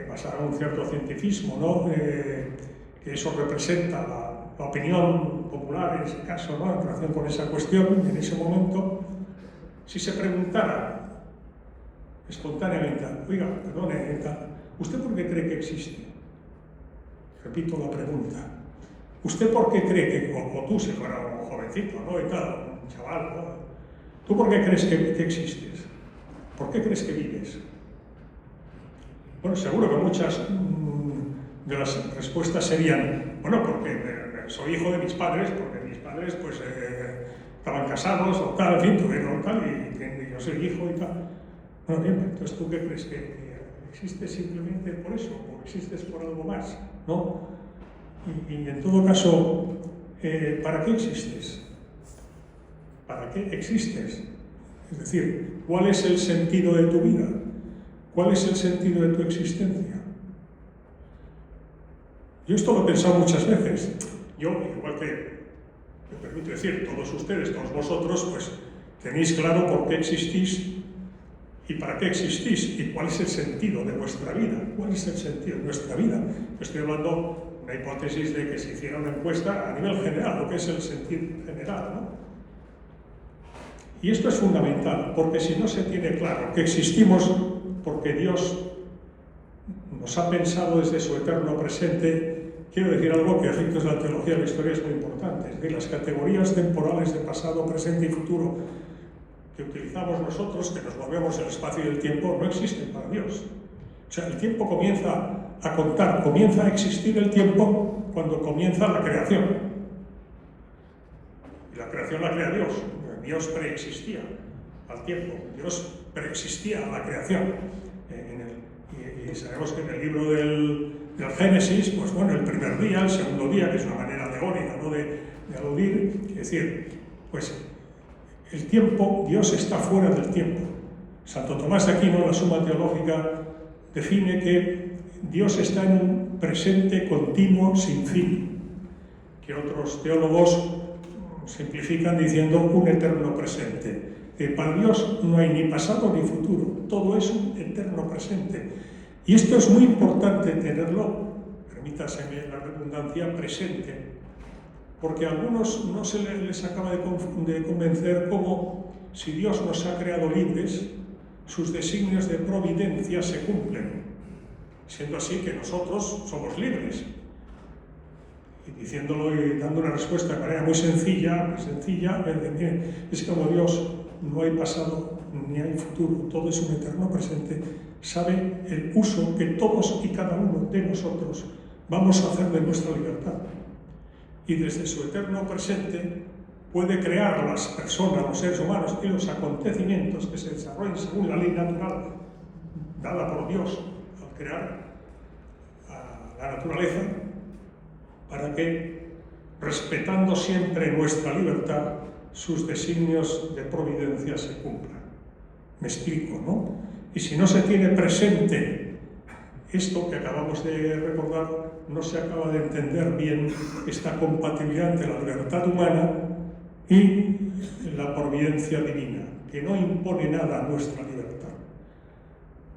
basada en un cierto cientifismo, ¿no?, que eso representa la opinión popular en ese caso, ¿no?, en relación con esa cuestión, en ese momento, si se preguntara espontáneamente, oiga, perdone, ¿usted por qué cree que existe? Repito la pregunta. ¿Usted por qué cree que, o tú si fuera un jovencito, ¿no?, y tal, un chaval, ¿no?, ¿tú por qué crees que existes? ¿Por qué crees que vives? Bueno, seguro que muchas de las respuestas serían, bueno, porque soy hijo de mis padres, porque mis padres pues estaban casados o tal, en fin, tuvieron tal, y yo soy hijo y tal. Bueno, bien, entonces ¿tú qué crees? ¿Que existes simplemente por eso? ¿O existes por algo más? ¿No? Y en todo caso, ¿para qué existes? ¿Para qué existes? Es decir, ¿cuál es el sentido de tu vida? ¿Cuál es el sentido de tu existencia? Yo esto lo he pensado muchas veces. Yo, igual que me permito decir, todos ustedes, todos vosotros, pues tenéis claro por qué existís y para qué existís y cuál es el sentido de vuestra vida. ¿Cuál es el sentido de nuestra vida? Estoy hablando de una hipótesis de que se hiciera una encuesta a nivel general, lo que es el sentido general, ¿no? Y esto es fundamental, porque si no se tiene claro que existimos porque Dios nos ha pensado desde su eterno presente, quiero decir algo que a efectos de la teología de la historia es muy importante. Es decir, las categorías temporales de pasado, presente y futuro que utilizamos nosotros, que nos movemos el espacio y el tiempo, no existen para Dios. O sea, el tiempo comienza a contar, comienza a existir el tiempo cuando comienza la creación. Y la creación la crea Dios. Dios preexistía al tiempo, Dios preexistía a la creación. Y sabemos que en el libro del Génesis, pues bueno, el primer día, el segundo día, que es una manera teórica, ¿no?, de aludir, es decir, pues el tiempo, Dios está fuera del tiempo. Santo Tomás de Aquino, en la Suma Teológica, define que Dios está en un presente continuo sin fin, que otros teólogos simplifican diciendo un eterno presente. Para Dios no hay ni pasado ni futuro, todo es un eterno presente. Y esto es muy importante tenerlo, permítaseme la redundancia, presente, porque a algunos no se les acaba de convencer como si Dios nos ha creado libres, sus designios de providencia se cumplen, siendo así que nosotros somos libres. Y diciéndolo y dando una respuesta de manera muy sencilla, es como Dios, no hay pasado ni hay futuro, todo es un eterno presente, sabe el uso que todos y cada uno de nosotros vamos a hacer de nuestra libertad. Y desde su eterno presente, puede crear las personas, los seres humanos y los acontecimientos que se desarrollen según la ley natural dada por Dios al crear a la naturaleza, para que, respetando siempre nuestra libertad, sus designios de providencia se cumplan. Me explico, ¿no? Y si no se tiene presente esto que acabamos de recordar, no se acaba de entender bien esta compatibilidad entre la libertad humana y la providencia divina, que no impone nada a nuestra libertad.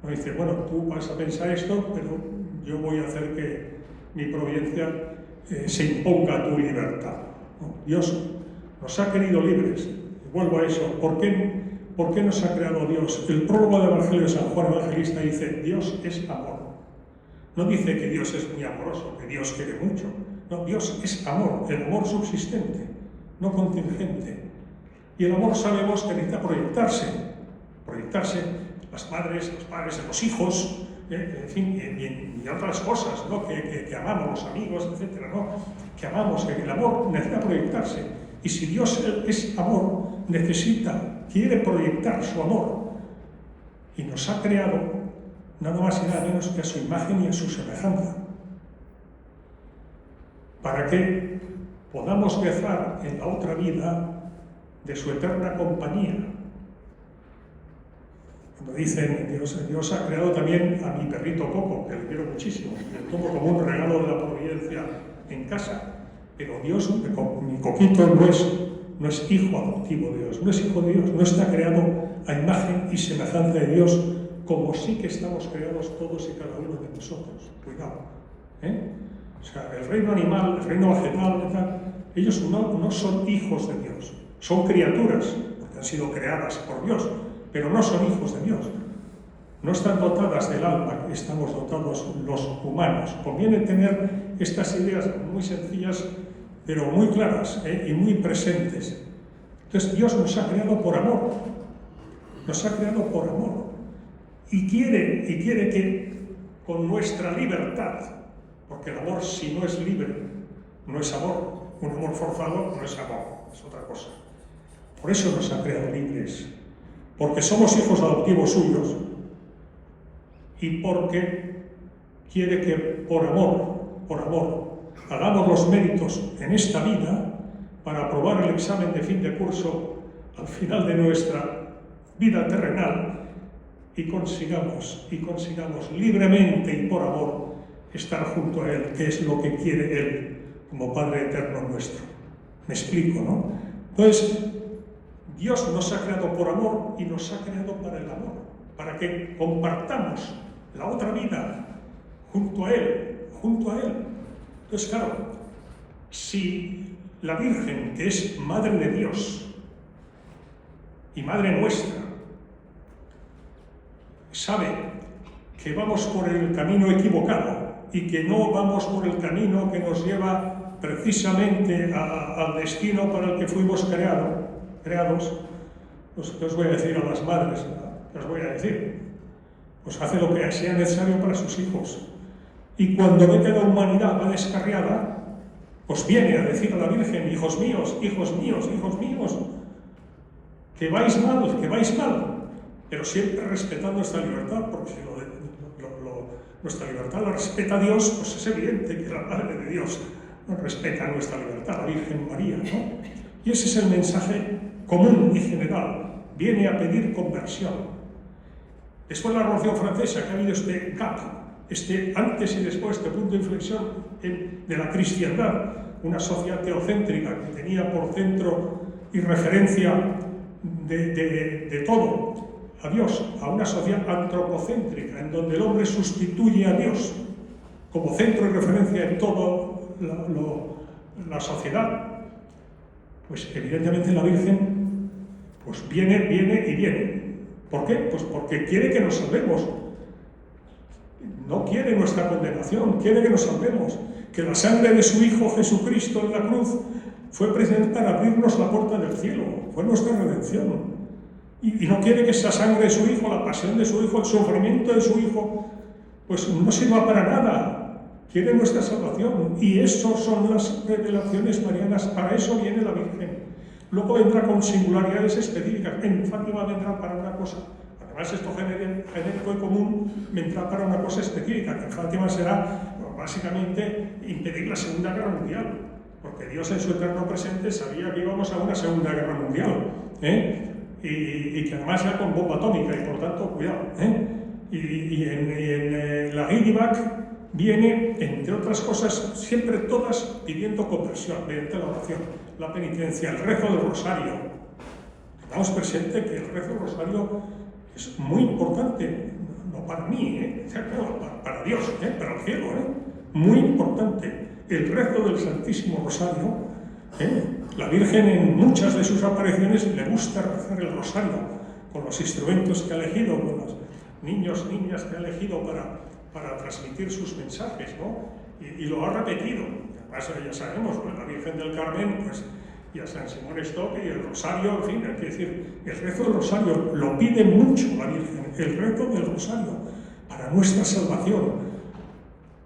No dice, bueno, tú vas a pensar esto, pero yo voy a hacer que mi providencia se imponga a tu libertad, ¿no? Dios nos ha querido libres. Vuelvo a eso. ¿Por qué nos ha creado Dios? El prólogo del Evangelio de San Juan Evangelista dice, Dios es amor. No dice que Dios es muy amoroso, que Dios quiere mucho. No, Dios es amor, el amor subsistente, no contingente. Y el amor sabemos que necesita proyectarse las madres, los padres, los hijos, en fin, y otras cosas, ¿no? que amamos, los amigos, etcétera, ¿no? Que amamos, que el amor necesita proyectarse. Y si Dios es amor, quiere proyectar su amor. Y nos ha creado nada más y nada menos que a su imagen y a su semejanza. Para que podamos gozar en la otra vida de su eterna compañía. Cuando dicen, Dios ha creado también a mi perrito Coco, que le quiero muchísimo, le tomo como un regalo de la providencia en casa, pero Dios, mi Coquito no es hijo adoptivo de Dios, no es hijo de Dios, no está creado a imagen y semejanza de Dios, como sí que estamos creados todos y cada uno de nosotros. Cuidado, ¿eh? O sea, el reino animal, el reino vegetal, ellos no son hijos de Dios, son criaturas, porque han sido creadas por Dios, pero no son hijos de Dios. No están dotadas del alma que estamos dotados los humanos. Conviene tener estas ideas muy sencillas, pero muy claras, y muy presentes. Entonces Dios nos ha creado por amor. Nos ha creado por amor. Y quiere que con nuestra libertad, porque el amor, si no es libre, no es amor. Un amor forzado no es amor, es otra cosa. Por eso nos ha creado libres. Porque somos hijos adoptivos suyos y porque quiere que por amor, hagamos los méritos en esta vida para aprobar el examen de fin de curso al final de nuestra vida terrenal y consigamos libremente y por amor estar junto a Él, que es lo que quiere Él como Padre eterno nuestro. Me explico, ¿no? Entonces, Dios nos ha creado por amor y nos ha creado para el amor, para que compartamos la otra vida junto a Él. Entonces, claro, si la Virgen, que es Madre de Dios y Madre nuestra, sabe que vamos por el camino equivocado y que no vamos por el camino que nos lleva precisamente al destino para el que fuimos creados, pues ¿qué os voy a decir a las madres? ¿Qué os voy a decir? Pues hace lo que sea necesario para sus hijos. Y cuando ve que la humanidad va descarriada, pues viene a decir a la Virgen, hijos míos, que vais mal, pero siempre respetando esta libertad, porque si nuestra libertad la respeta Dios, pues es evidente que la Madre de Dios no respeta nuestra libertad, la Virgen María, ¿no? Y ese es el mensaje común y general, viene a pedir conversión. Después de la Revolución Francesa, que ha habido este gap, este antes y después, este punto de inflexión de la cristiandad, una sociedad teocéntrica que tenía por centro y referencia de todo a Dios, a una sociedad antropocéntrica, en donde el hombre sustituye a Dios como centro y referencia en toda la sociedad. Pues evidentemente la Virgen pues viene. ¿Por qué? Pues porque quiere que nos salvemos. No quiere nuestra condenación, quiere que nos salvemos. Que la sangre de su Hijo Jesucristo en la cruz fue presente para abrirnos la puerta del cielo, fue nuestra redención. Y no quiere que esa sangre de su Hijo, la pasión de su Hijo, el sufrimiento de su Hijo, pues no sirva para nada. Quiere nuestra salvación, y eso son las revelaciones marianas, para eso viene la Virgen. Luego vendrá con singularidades específicas. En Fátima vendrá para una cosa. Además, esto genérico y común vendrá para una cosa específica, que en Fátima será, bueno, básicamente, impedir la Segunda Guerra Mundial. Porque Dios en su eterno presente sabía que íbamos a una Segunda Guerra Mundial. Y que además era con bomba atómica, y por tanto, cuidado. Y en la Guilliback viene, entre otras cosas, siempre todas pidiendo conversión mediante la oración, la penitencia, el rezo del rosario. Tengamos presente que el rezo del rosario es muy importante, no para mí, para Dios, para el cielo, muy importante. El rezo del Santísimo Rosario, la Virgen en muchas de sus apariciones le gusta rezar el rosario con los instrumentos que ha elegido, con los niños, niñas que ha elegido para transmitir sus mensajes, ¿no? Y lo ha repetido. Además, ya sabemos, la Virgen del Carmen, pues, y a San Simón Stock y el rosario, en fin, hay que decir, el rezo del rosario lo pide mucho la Virgen, el rezo del rosario para nuestra salvación.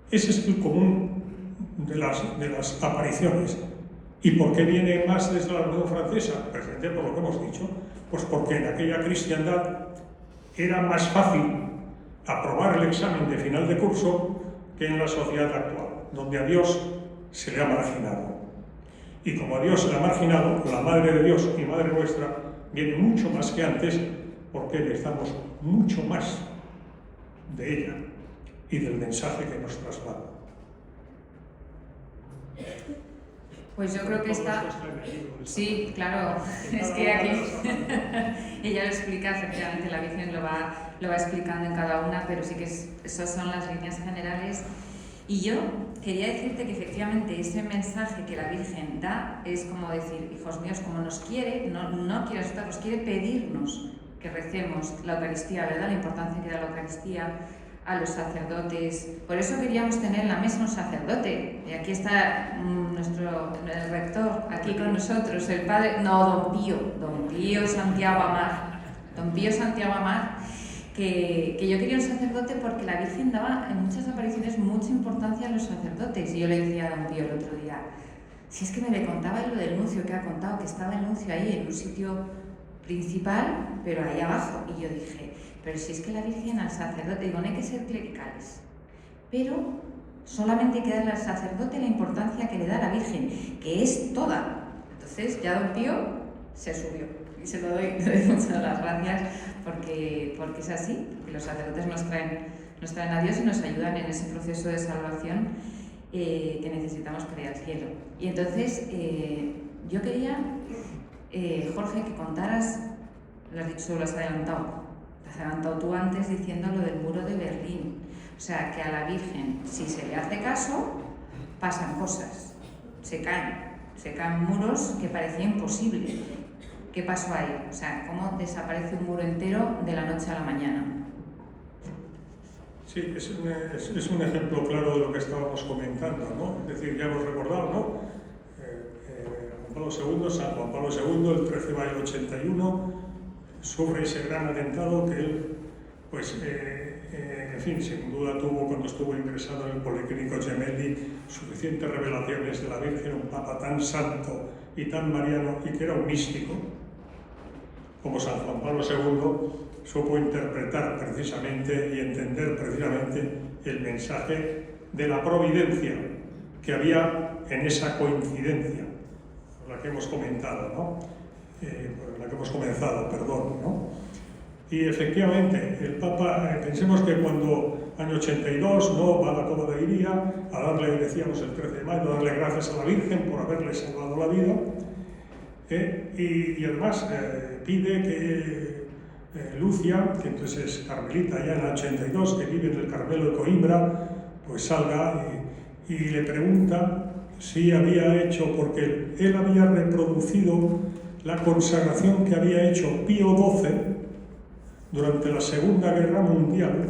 Ese es el común de las apariciones. ¿Y por qué viene más desde la Revolución Francesa? Precisamente por lo que hemos dicho, pues porque en aquella cristiandad era más fácil aprobar el examen de final de curso que en la sociedad actual, donde a Dios se le ha marginado. Y como a Dios se le ha marginado, la Madre de Dios y Madre nuestra viene mucho más que antes, porque necesitamos mucho más de ella y del mensaje que nos traslada. Pues yo creo que está... Sí, claro, es que aquí ella lo explica, efectivamente la Virgen lo va explicando en cada una, pero sí que esas son las líneas generales. Y yo quería decirte que efectivamente ese mensaje que la Virgen da es como decir, hijos míos, como nos quiere, no quiere asustarnos, quiere pedirnos que recemos la Eucaristía, ¿verdad? La importancia que da la Eucaristía a los sacerdotes. Por eso queríamos tener en la mesa un sacerdote. Y aquí está el rector, aquí con nosotros, el padre, no, don Pío Santiago Amar. Don Pío Santiago Amar, que yo quería un sacerdote porque la Virgen daba en muchas apariciones mucha importancia a los sacerdotes. Y yo le decía a don Pío el otro día, si es que me le contaba lo del nuncio que ha contado, que estaba el nuncio ahí en un sitio principal, pero ahí abajo. Y yo dije, pero si es que la Virgen al sacerdote, digo, no hay que ser clericales, pero solamente hay que darle al sacerdote la importancia que le da la Virgen, que es toda. Entonces ya don Pío se subió y se lo doy muchas las gracias porque es así, porque los sacerdotes nos traen a Dios y nos ayudan en ese proceso de salvación que necesitamos para ir al cielo. Y entonces yo quería, Jorge, que contaras, lo has dicho, lo has adelantado tú antes diciendo lo del muro de Berlín. O sea, que a la Virgen, si se le hace caso, pasan cosas, se caen muros que parecía imposible. ¿Qué pasó ahí? O sea, ¿cómo desaparece un muro entero de la noche a la mañana? Sí, es un ejemplo claro de lo que estábamos comentando, ¿no? Es decir, ya hemos recordado, ¿no? San Juan Pablo II, el 13 de mayo del 81, sufre ese gran atentado que él, pues, en fin, sin duda tuvo, cuando estuvo ingresado en el Policlínico Gemelli, suficientes revelaciones de la Virgen, un papa tan santo y tan mariano, y que era un místico, como San Juan Pablo II, supo interpretar precisamente y entender precisamente el mensaje de la providencia que había en esa coincidencia, la que hemos comentado, ¿no? La que hemos comenzado, perdón, ¿no? Y efectivamente, el Papa, pensemos que cuando año 82, ¿no?, va a la Cova de Iría a darle, decíamos el 13 de mayo, a darle gracias a la Virgen por haberle salvado la vida, y además pide que Lucia, que entonces es carmelita ya en la 82, que vive en el Carmelo de Coimbra, pues salga y le pregunta si había hecho, porque él había reproducido la consagración que había hecho Pío XII durante la Segunda Guerra Mundial,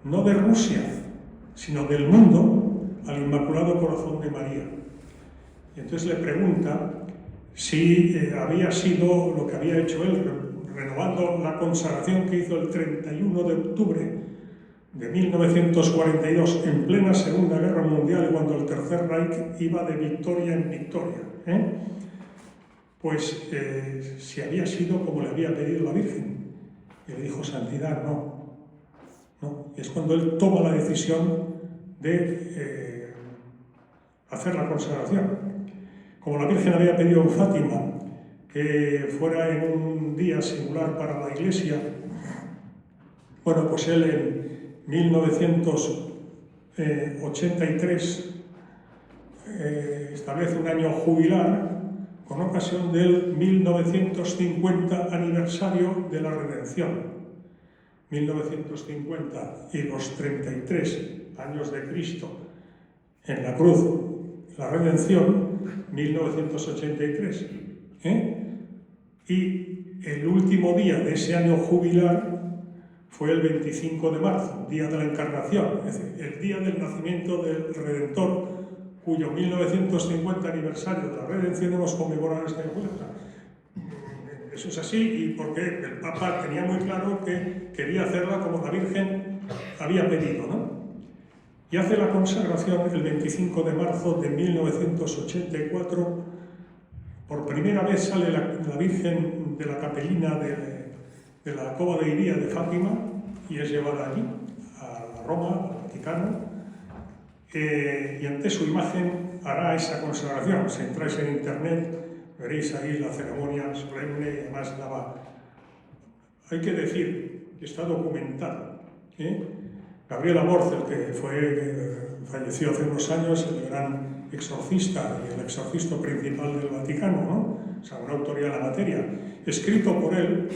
no de Rusia, sino del mundo, al Inmaculado Corazón de María. Y entonces le pregunta si había sido lo que había hecho él, renovando la consagración que hizo el 31 de octubre de 1942, en plena Segunda Guerra Mundial, cuando el Tercer Reich iba de victoria en victoria. pues si había sido como le había pedido la Virgen. Y le dijo: Santidad, no. Y es cuando él toma la decisión de hacer la consagración. Como la Virgen había pedido en Fátima que fuera en un día singular para la Iglesia, bueno, pues él en 1983 establece un año jubilar con ocasión del 1950 aniversario de la Redención. 1950 y los 33 años de Cristo en la cruz, la Redención, 1983. Y el último día de ese año jubilar fue el 25 de marzo, día de la Encarnación, es decir, el día del nacimiento del Redentor, cuyo 1950 aniversario de la Redención hemos conmemorado este año. Eso es así, y porque el Papa tenía muy claro que quería hacerla como la Virgen había pedido, ¿no? Y hace la consagración el 25 de marzo de 1984. Por primera vez sale la Virgen de la capelina de la Cova de Iría de Fátima y es llevada allí, a Roma, al Vaticano, y ante su imagen hará esa consagración. Si entráis en internet veréis ahí la ceremonia solemne y además hay que decir que está documentado. Gabriel Amorth, que falleció hace unos años, el gran exorcista y el exorcista principal del Vaticano, ¿no? O sea, una autoridad en la materia, escrito por él,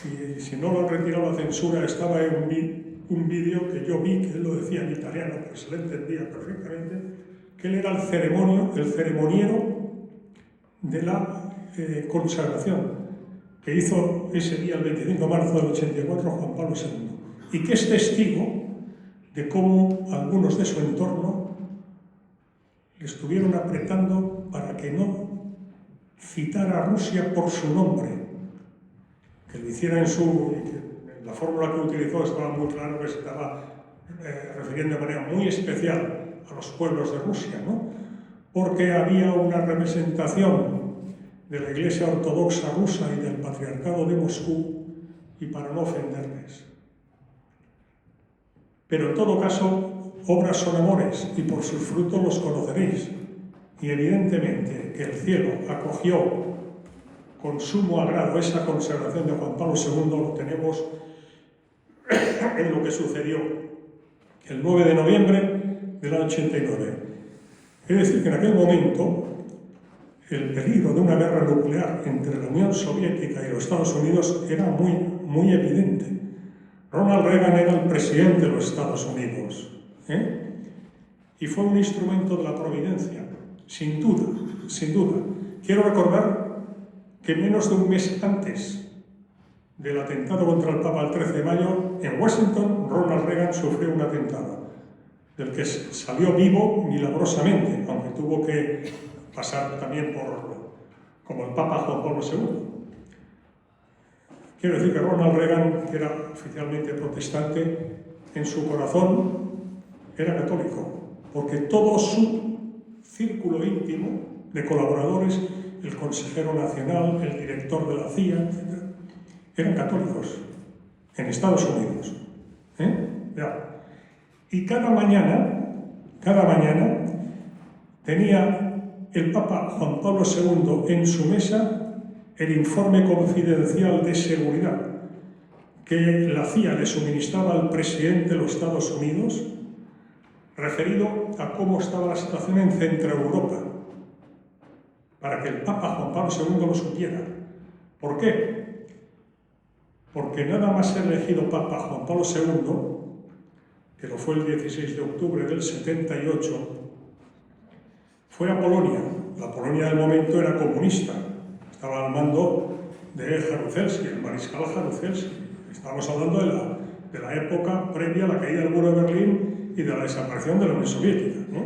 y si no lo han retirado la censura, estaba en un vídeo que yo vi, que él lo decía en italiano, pero se le entendía perfectamente, que él era el ceremoniero de la consagración, que hizo ese día, el 25 de marzo del 84, Juan Pablo II, y que es testigo de cómo algunos de su entorno le estuvieron apretando para que no citara a Rusia por su nombre, que lo hiciera en la fórmula que utilizó estaba muy claro que se estaba refiriendo de manera muy especial a los pueblos de Rusia, ¿no? Porque había una representación de la Iglesia Ortodoxa rusa y del Patriarcado de Moscú, y para no ofenderles. Pero en todo caso, obras son amores, y por sus frutos los conoceréis. Y evidentemente que el cielo acogió con sumo agrado esa consagración de Juan Pablo II, lo tenemos en lo que sucedió el 9 de noviembre del año 89. Es decir, que en aquel momento el peligro de una guerra nuclear entre la Unión Soviética y los Estados Unidos era muy evidente. Ronald Reagan era el presidente de los Estados Unidos, y fue un instrumento de la providencia, sin duda. Quiero recordar que menos de un mes antes del atentado contra el Papa el 13 de mayo, en Washington, Ronald Reagan sufrió un atentado, del que salió vivo milagrosamente, aunque tuvo que pasar también como el Papa Juan Pablo II. Quiero decir que Ronald Reagan, que era oficialmente protestante, en su corazón era católico, porque todo su círculo íntimo de colaboradores, el consejero nacional, el director de la CIA, etc., eran católicos en Estados Unidos. Y cada mañana tenía el Papa Juan Pablo II en su mesa el informe confidencial de seguridad que la CIA le suministraba al presidente de los Estados Unidos, referido a cómo estaba la situación en Centroeuropa, para que el Papa Juan Pablo II lo supiera. ¿Por qué? Porque nada más ser elegido Papa Juan Pablo II, que lo fue el 16 de octubre del 78, fue a Polonia. La Polonia del momento era comunista, estaba al mando de Jaruzelski, el mariscal Jaruzelski. Estamos hablando de la época previa a la caída del muro de Berlín y de la desaparición de la Unión Soviética, ¿no?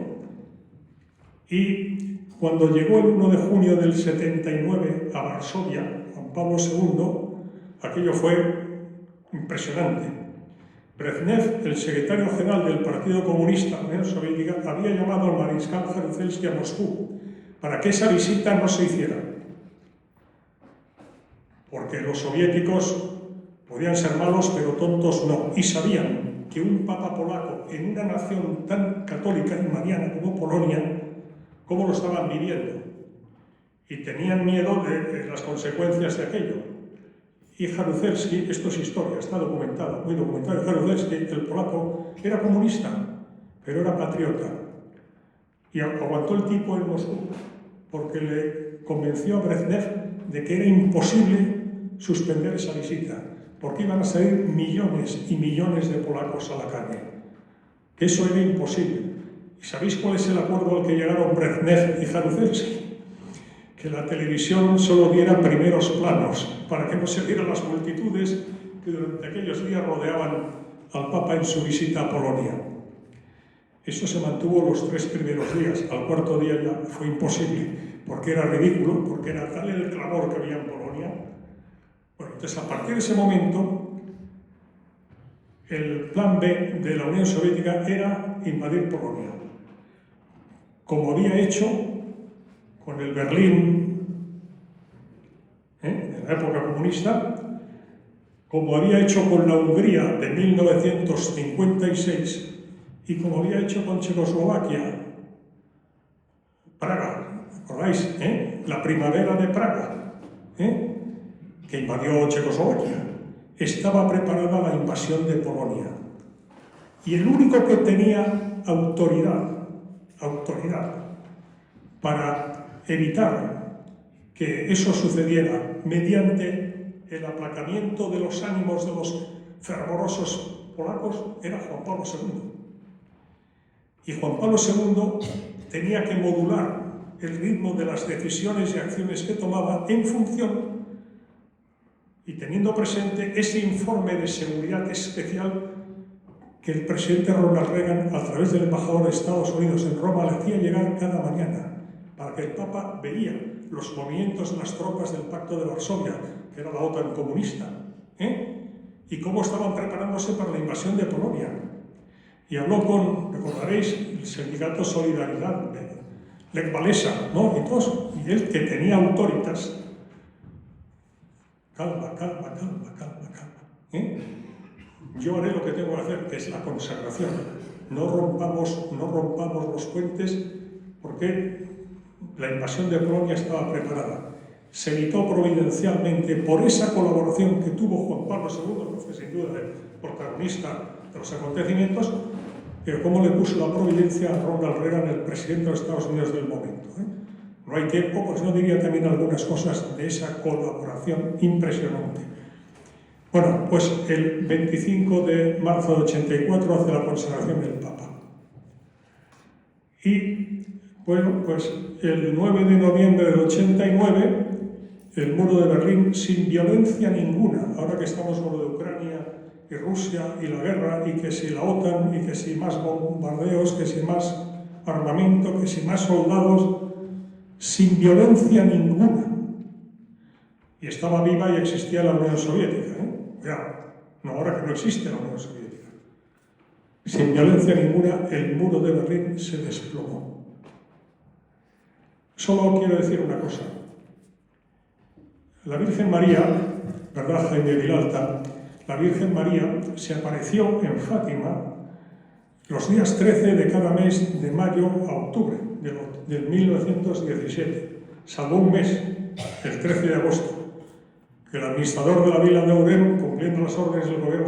Y cuando llegó el 1 de junio del 79 a Varsovia, Juan Pablo II, aquello fue impresionante. Brezhnev, el secretario general del Partido Comunista de la Unión Soviética, había llamado al mariscal Jaruzelski a Moscú para que esa visita no se hiciera. Porque los soviéticos podían ser malos, pero tontos no. Y sabían que un papa polaco en una nación tan católica y mariana como Polonia, cómo lo estaban viviendo. Y tenían miedo de las consecuencias de aquello. Y Jaruzelski, esto es historia, está documentado, muy documentado. Jaruzelski, el polaco, era comunista, pero era patriota. Y aguantó el tipo en Moscú, porque le convenció a Brezhnev de que era imposible suspender esa visita, porque iban a salir millones y millones de polacos a la calle. Que eso era imposible. ¿Y sabéis cuál es el acuerdo al que llegaron Brezhnev y Jaruzelski? Que la televisión solo diera primeros planos, para que no se vieran las multitudes que durante aquellos días rodeaban al Papa en su visita a Polonia. Eso se mantuvo los 3 primeros días. Al cuarto día ya fue imposible, porque era ridículo, porque era tal el clamor que había en Polonia. Bueno, entonces a partir de ese momento, el plan B de la Unión Soviética era invadir Polonia, como había hecho con el Berlín, en la época comunista, como había hecho con la Hungría de 1956 y como había hecho con Checoslovaquia, Praga, ¿recordáis? La primavera de Praga, que invadió Checoslovaquia. Estaba preparada la invasión de Polonia. Y el único que tenía autoridad para evitar que eso sucediera mediante el aplacamiento de los ánimos de los fervorosos polacos era Juan Pablo II. Y Juan Pablo II tenía que modular el ritmo de las decisiones y acciones que tomaba en función y teniendo presente ese informe de seguridad especial que el presidente Ronald Reagan, a través del embajador de Estados Unidos en Roma, le hacía llegar cada mañana, para que el Papa veía los movimientos de las tropas del Pacto de Varsovia, que era la OTAN comunista, y cómo estaban preparándose para la invasión de Polonia. Y habló con, recordaréis, el sindicato Solidaridad de Lech Walesa, ¿no? Y él, que tenía autoritas. Calma. Yo haré lo que tengo que hacer, que es la conservación. No rompamos los puentes, porque la invasión de Polonia estaba preparada. Se evitó providencialmente por esa colaboración que tuvo Juan Pablo II, que fue sin duda el protagonista de los acontecimientos, pero cómo le puso la providencia a Ronald Reagan, el presidente de los Estados Unidos del momento. No hay tiempo, pues no diría también algunas cosas de esa colaboración impresionante. Bueno, pues el 25 de marzo de 84 hace la consagración del Papa. Y, bueno, pues el 9 de noviembre del 89, el muro de Berlín, sin violencia ninguna, ahora que estamos con lo de Ucrania y Rusia y la guerra, y que si la OTAN, y que si más bombardeos, que si más armamento, que si más soldados, sin violencia ninguna. Y estaba viva y existía la Unión Soviética, no ahora que no existe la Unión Soviética. Sin violencia ninguna, el muro de Berlín se desplomó. Solo quiero decir una cosa. La Virgen María, ¿verdad, Jaime Vilalta? La Virgen María se apareció en Fátima los días 13 de cada mes de mayo a octubre del 1917, salvo un mes, el 13 de agosto, que el administrador de la Vila de Ouro, cumpliendo las órdenes del gobierno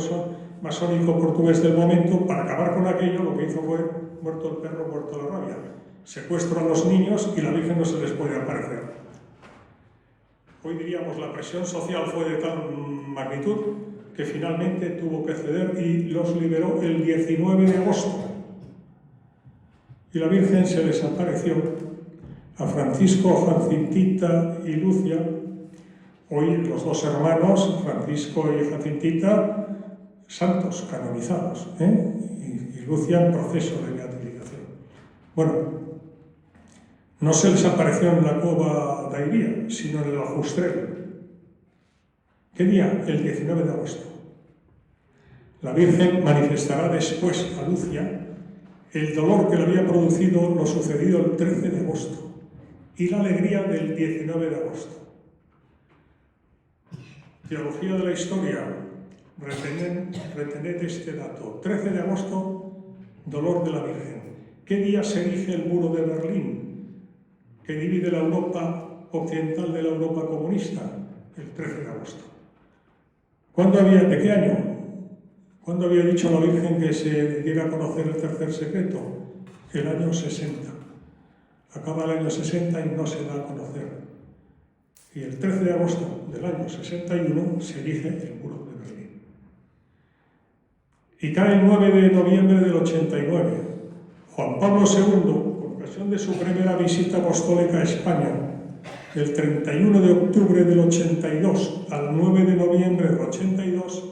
masónico portugués del momento, para acabar con aquello, lo que hizo fue, muerto el perro, muerto la rabia, secuestro a los niños y la Virgen no se les puede aparecer. Hoy diríamos, la presión social fue de tal magnitud que finalmente tuvo que ceder y los liberó el 19 de agosto. Y la Virgen se les apareció a Francisco, Jacintita y Lucia, hoy los dos hermanos, Francisco y Jacintita, santos, canonizados, y Lucia en proceso de beatificación. Bueno, no se les apareció en la cova de Iría, sino en el Aljustrel. ¿Qué día? El 19 de agosto. La Virgen manifestará después a Lucia el dolor que le había producido lo sucedido el 13 de agosto. y la alegría del 19 de agosto. Teología de la historia, retened este dato. 13 de agosto, dolor de la Virgen. ¿Qué día se erige el muro de Berlín, que divide la Europa occidental de la Europa comunista? El 13 de agosto. ¿De qué año? ¿Cuándo había dicho la Virgen que se diera a conocer el tercer secreto? El año 60. Acaba el año 60 y no se da a conocer. Y el 13 de agosto del año 61 se erige el muro de Berlín. Y cae el 9 de noviembre del 89. Juan Pablo II, con ocasión de su primera visita apostólica a España, del 31 de octubre del 82 al 9 de noviembre del 82,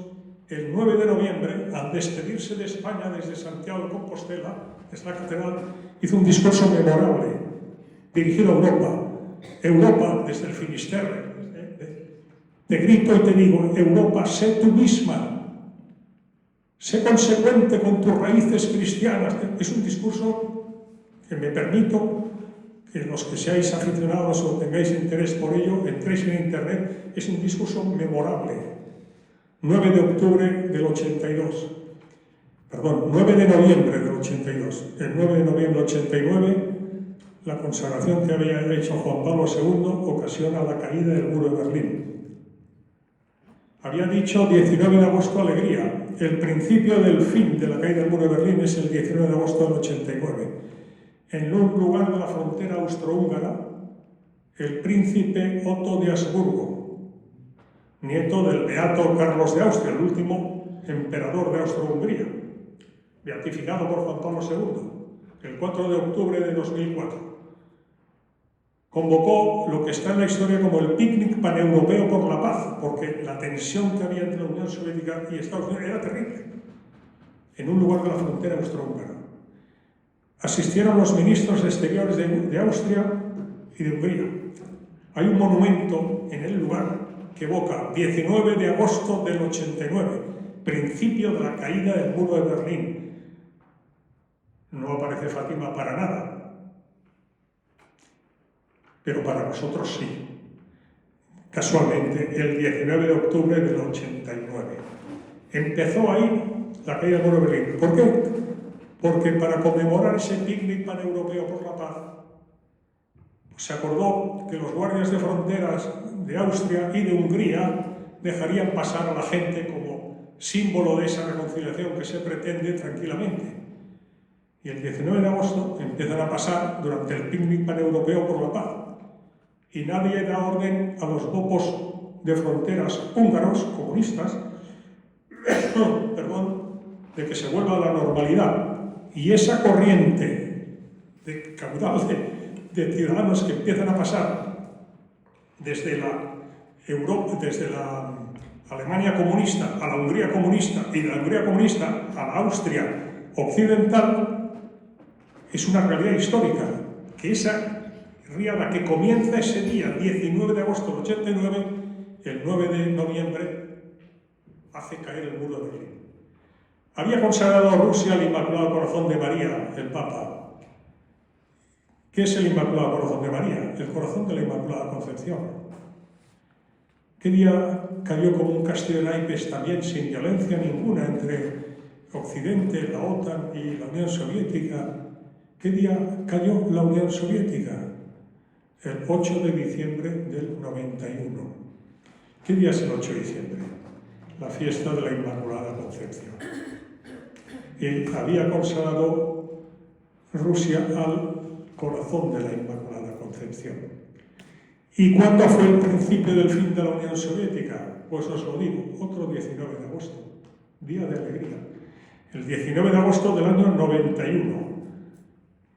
el 9 de noviembre, al despedirse de España desde Santiago de Compostela, desde la catedral, hizo un discurso memorable, dirigido a Europa. Europa, desde el Finisterre, te grito y te digo, Europa, sé tú misma, sé consecuente con tus raíces cristianas. Es un discurso que me permito que los que seáis aficionados o tengáis interés por ello, entréis en internet, es un discurso memorable. 9 de octubre del 82, perdón, 9 de noviembre del 82, el 9 de noviembre del 89, la consagración que había hecho Juan Pablo II ocasiona la caída del muro de Berlín. Había dicho 19 de agosto alegría, el principio del fin de la caída del muro de Berlín es el 19 de agosto del 89. En un lugar de la frontera austrohúngara, el príncipe Otto de Habsburgo, nieto del beato Carlos de Austria, el último emperador de Austro-Hungría, beatificado por Juan Pablo II, el 4 de octubre de 2004. Convocó lo que está en la historia como el picnic paneuropeo por la paz, porque la tensión que había entre la Unión Soviética y Estados Unidos era terrible, en un lugar de la frontera austrohúngara. Asistieron los ministros exteriores de Austria y de Hungría. Hay un monumento en el lugar que evoca 19 de agosto del 89, principio de la caída del muro de Berlín. No aparece Fátima para nada, pero para nosotros sí. Casualmente, el 19 de octubre del 89. Empezó ahí la caída del muro de Berlín. ¿Por qué? Porque para conmemorar ese picnic paneuropeo por la paz, se acordó que los guardias de fronteras de Austria y de Hungría dejarían pasar a la gente como símbolo de esa reconciliación que se pretende tranquilamente. Y el 19 de agosto empiezan a pasar durante el picnic paneuropeo por la paz. Y nadie da orden a los bopos de fronteras húngaros, comunistas, de que se vuelva a la normalidad. Y esa corriente de caudal de ciudadanos que empiezan a pasar desde la Alemania comunista a la Hungría comunista y de la Hungría comunista a la Austria occidental es una realidad histórica, que esa riada que comienza ese día, 19 de agosto del 89, el 9 de noviembre hace caer el muro de Berlín. Había consagrado a Rusia al Inmaculado Corazón de María, el Papa. ¿Qué es el Inmaculado Corazón de María? El corazón de la Inmaculada Concepción. ¿Qué día cayó como un castillo de naipes también sin violencia ninguna entre Occidente, la OTAN y la Unión Soviética? ¿Qué día cayó la Unión Soviética? El 8 de diciembre del 91. ¿Qué día es el 8 de diciembre? La fiesta de la Inmaculada Concepción. Y había consagrado Rusia al corazón de la Inmaculada Concepción. ¿Y cuándo fue el principio del fin de la Unión Soviética? Pues os lo digo, otro 19 de agosto, día de alegría. El 19 de agosto del año 91.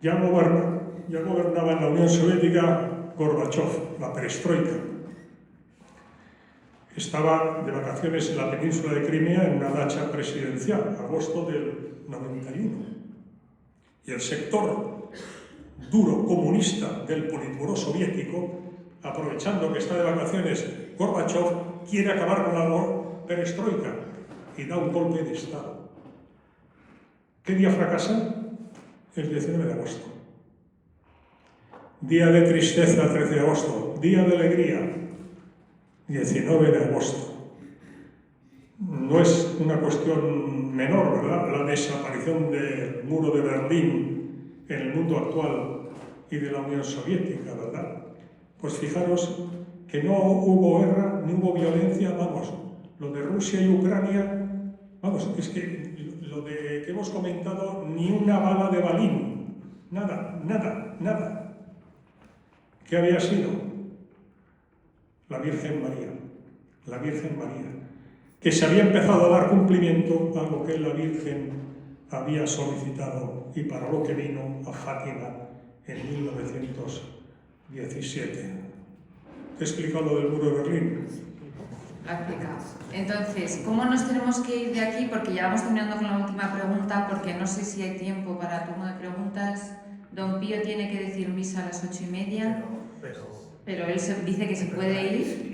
Ya gobernaba en la Unión Soviética Gorbachov, la perestroika. Estaba de vacaciones en la península de Crimea en una dacha presidencial, agosto del 91. Y el sector duro comunista del Politburó soviético, aprovechando que está de vacaciones Gorbachov, quiere acabar con la perestroika y da un golpe de Estado. ¿Qué día fracasa? El 19 de agosto. Día de tristeza, 13 de agosto. Día de alegría, 19 de agosto. No es una cuestión menor, ¿verdad?, la desaparición del muro de Berlín en el mundo actual y de la Unión Soviética, ¿verdad? Pues fijaros que no hubo guerra, ni hubo violencia, vamos, lo de Rusia y Ucrania, vamos, es que lo que hemos comentado, ni una bala de balín, nada, nada, nada. ¿Qué había sido? La Virgen María, que se había empezado a dar cumplimiento a lo que la Virgen había solicitado y para lo que vino a Fátima en 1917. ¿Te he explicado lo del muro de Berlín? Lo ha explicado. Entonces, ¿cómo nos tenemos que ir de aquí? Porque ya vamos terminando con la última pregunta, porque no sé si hay tiempo para turno de preguntas. Don Pío tiene que decir misa a las 8:30, pero él dice que se puede ir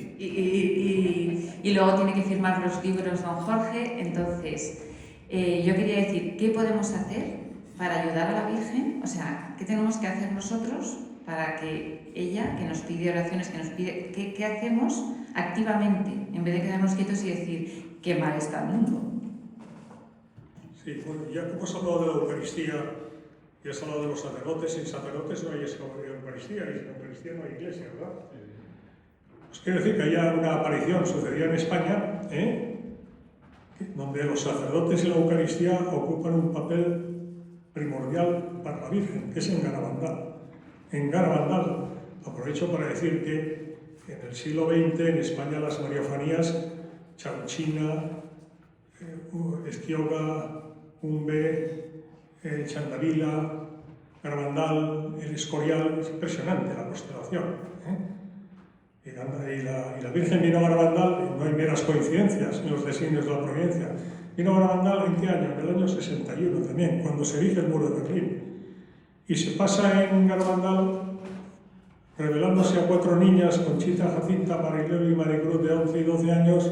y luego tiene que firmar los libros don Jorge. Entonces, yo quería decir, ¿qué podemos hacer para ayudar a la Virgen? O sea, ¿qué tenemos que hacer nosotros para que ella, que nos pide oraciones, que nos pide, ¿qué hacemos activamente, en vez de quedarnos quietos y decir, qué mal está el mundo? Sí, bueno, ya hemos hablado de la Eucaristía y has hablado de los sacerdotes. Sin sacerdotes no hay Eucaristía, y sin Eucaristía no hay iglesia, ¿verdad? Pues quiero decir que haya una aparición, sucedía en España, donde los sacerdotes y la Eucaristía ocupan un papel primordial para la Virgen, que es en Garabandal. En Garabandal, aprovecho para decir que en el siglo XX en España las mariofanías, Chauchina, Esquioga, Umbe, Chandavila, Garabandal, el Escorial, es impresionante la constelación. Y la Virgen vino a Garabandal, y no hay meras coincidencias en los designios de la providencia. Vino a Garabandal ¿en qué año? En el año 61 también, cuando se erige el muro de Berlín. Y se pasa en Garabandal revelándose a 4 niñas, Conchita, Jacinta, Marilelo y Maricruz, de 11 y 12 años,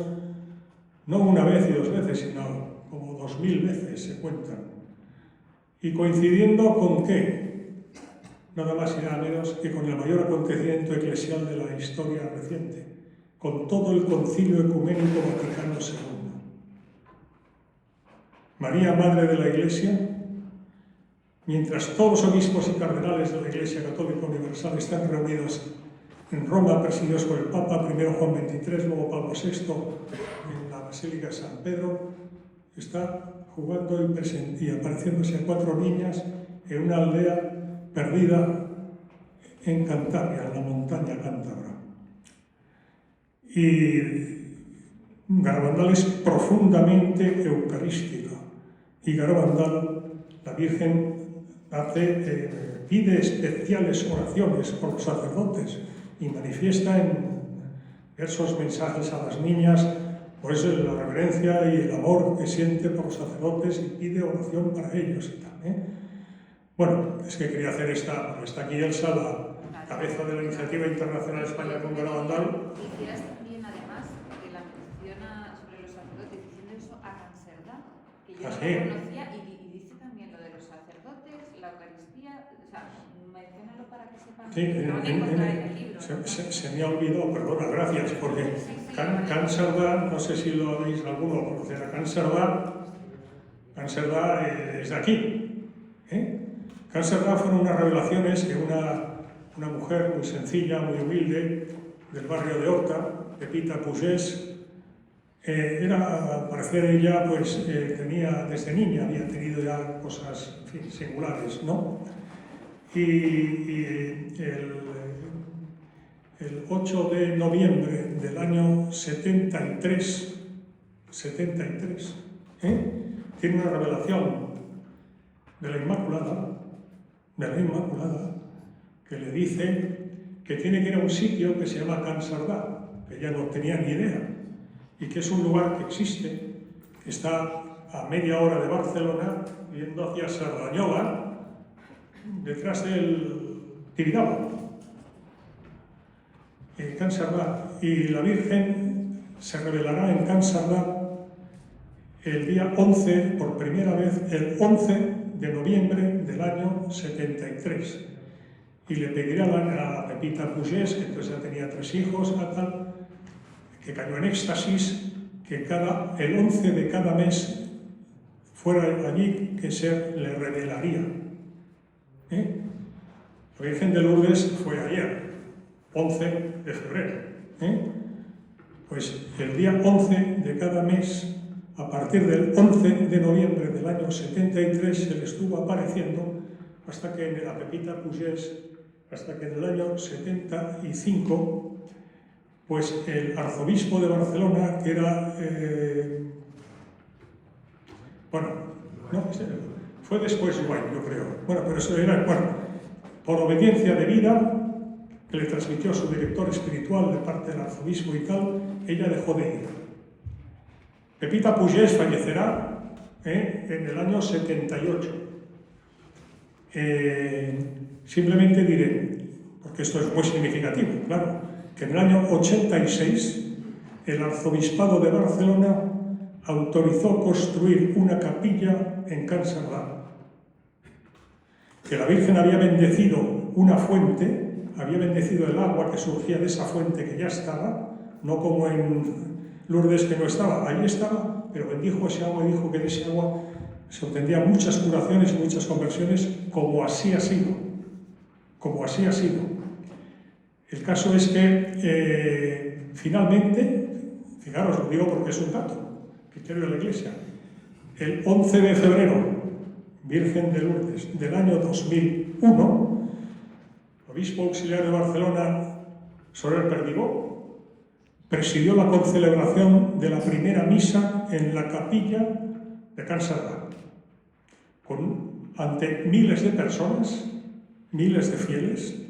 no una vez y 2 veces, sino como 2000 veces se cuentan. Y coincidiendo con qué, nada más y nada menos que con el mayor acontecimiento eclesial de la historia reciente, con todo el Concilio Ecuménico Vaticano II. María, Madre de la Iglesia, mientras todos los obispos y cardenales de la Iglesia Católica Universal están reunidos en Roma, presididos por el Papa, primero Juan XXIII, luego Pablo VI, en la Basílica de San Pedro, está jugando y apareciéndose a 4 niñas en una aldea perdida en Cantabria, en la montaña cántabra. Y Garabandal es profundamente eucarística, y Garabandal, la Virgen, pide especiales oraciones por los sacerdotes y manifiesta en diversos mensajes a las niñas pues la reverencia y el amor que siente por los sacerdotes y pide oración para ellos y tal. Bueno, es que quería hacer está aquí Elsa, la cabeza de la Iniciativa Internacional España con Garabandal. Quisieras también, además, que la menciona sobre los sacerdotes, diciendo eso a Cancerdá, que yo no lo conocía, y dice también lo de los sacerdotes, la Eucaristía, o sea, menciónalo para que sepan que lo van a encontrar en el libro. Se me ha olvidado, perdona, gracias, porque Cancerdá, no sé si lo habéis alguno conocer a Cancerdá es de aquí. Cancerdá fueron unas revelaciones que una mujer muy sencilla, muy humilde, del barrio de Horta, Pepita Pugès, al parecer ella pues tenía, desde niña había tenido ya cosas, en fin, singulares, ¿no? Y el 8 de noviembre del año 73, tiene una revelación de la Inmaculada, que le dice que tiene que ir a un sitio que se llama Cansardá, que ella no tenía ni idea, y que es un lugar que existe, que está a media hora de Barcelona, yendo hacia Sardañola, detrás del Tibidabo, en Cansardá. Y la Virgen se revelará en Cansardá el día 11, por primera vez, el 11 de noviembre del año 73. y le pediré a Pepita Pugès, que entonces ya tenía 3 hijos, tal, que cayó en éxtasis, que el 11 de cada mes fuera allí, que se le revelaría. La Virgen de Lourdes fue ayer, 11 de febrero. Pues el día 11 de cada mes, a partir del 11 de noviembre del año 73, se le estuvo apareciendo hasta que a Pepita Pugès, hasta que en el año 75, pues el arzobispo de Barcelona, que era... fue después Joan, yo creo. Pero eso era, por obediencia de vida, que le transmitió a su director espiritual de parte del arzobispo y tal, ella dejó de ir. Pepita Pugès fallecerá en el año 78. Simplemente diré, porque esto es muy significativo, claro, que en el año 86 el arzobispado de Barcelona autorizó construir una capilla en Can Cerdà, que la Virgen había bendecido una fuente, había bendecido el agua que surgía de esa fuente que ya estaba, no como en Lourdes que no estaba, ahí estaba, pero bendijo ese agua y dijo que de ese agua se obtendrían muchas curaciones y muchas conversiones, como así ha sido. El caso es que finalmente, fijaros, lo digo porque es un dato, criterio de la Iglesia, el 11 de febrero, Virgen de Lourdes, del año 2001, el obispo auxiliar de Barcelona, Soler Perdigó, presidió la concelebración de la primera misa en la capilla de Can Cerdà, ante miles de personas, miles de fieles,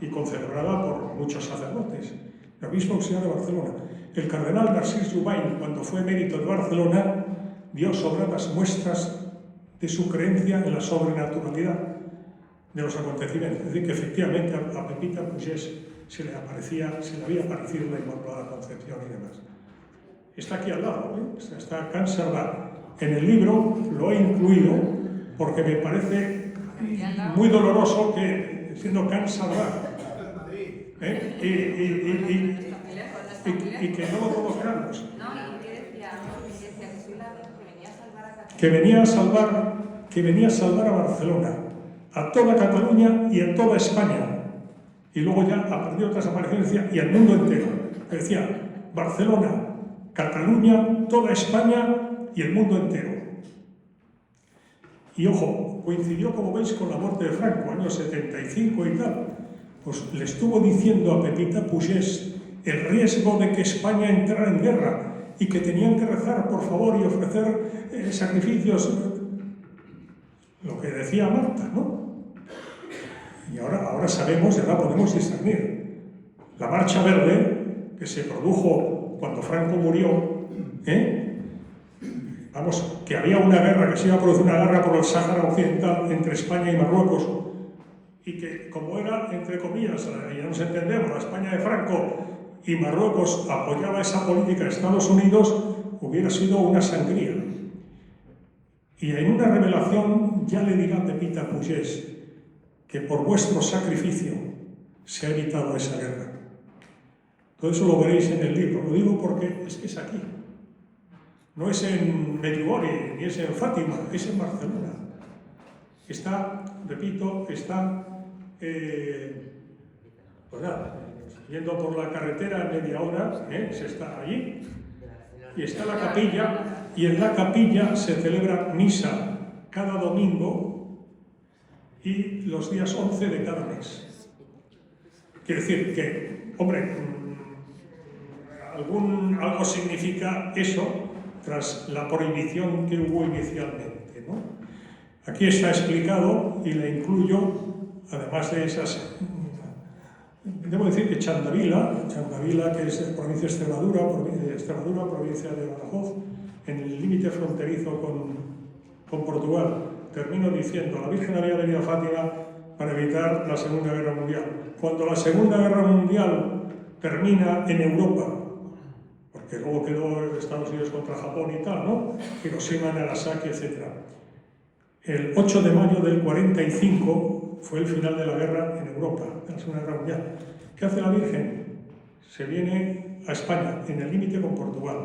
y concelebrada por muchos sacerdotes. El obispo auxiliar de Barcelona. El cardenal Narcís Jubany, cuando fue emérito de Barcelona, dio sobradas muestras de su creencia en la sobrenaturalidad de los acontecimientos. Es decir, que efectivamente a Pepita Pugès se le había aparecido la Inmaculada Concepción y demás. Está aquí al lado, está Can Cerdà. En el libro lo he incluido porque me parece muy doloroso que, siendo Can Cerdà, y que no lo conozcamos. Que venía a salvar a Barcelona, a toda Cataluña y a toda España. Y luego ya, a partir de otras apariciones, decía, y al mundo entero. Decía, Barcelona, Cataluña, toda España y el mundo entero. Y ojo, coincidió, como veis, con la muerte de Franco, año 75 y tal. Pues le estuvo diciendo a Pepita Pugès el riesgo de que España entrara en guerra y que tenían que rezar, por favor, y ofrecer sacrificios. Lo que decía Marta, ¿no? Y ahora sabemos, y ahora podemos discernir. La Marcha Verde, que se produjo cuando Franco murió, que había una guerra, que se iba a producir una guerra por el Sáhara Occidental entre España y Marruecos, y que, como era, entre comillas, ya nos entendemos, la España de Franco y Marruecos apoyaba esa política de Estados Unidos, hubiera sido una sangría. Y en una revelación ya le dirá Pepita Pugès que por vuestro sacrificio se ha evitado esa guerra. Todo eso lo veréis en el libro. Lo digo porque es que es aquí. No es en Medjugorje, ni es en Fátima, es en Barcelona. Está, repito, pues nada, yendo por la carretera en media hora, se está allí, y está la capilla, y en la capilla se celebra misa cada domingo y los días 11 de cada mes. Quiere decir que, hombre, algo significa eso tras la prohibición que hubo inicialmente, ¿no? Aquí está explicado, y la incluyo, además de esas... Debo decir que Chandavila, que es provincia de Extremadura, provincia de Badajoz, en el límite fronterizo con Portugal. Termino diciendo, la Virgen había venido a Fátima para evitar la Segunda Guerra Mundial. Cuando la Segunda Guerra Mundial termina en Europa, porque luego quedó Estados Unidos contra Japón y tal, ¿no? Hiroshima, Nagasaki, etc. El 8 de mayo del 45, fue el final de la guerra en Europa, en la Segunda Guerra Mundial. ¿Qué hace la Virgen? Se viene a España, en el límite con Portugal,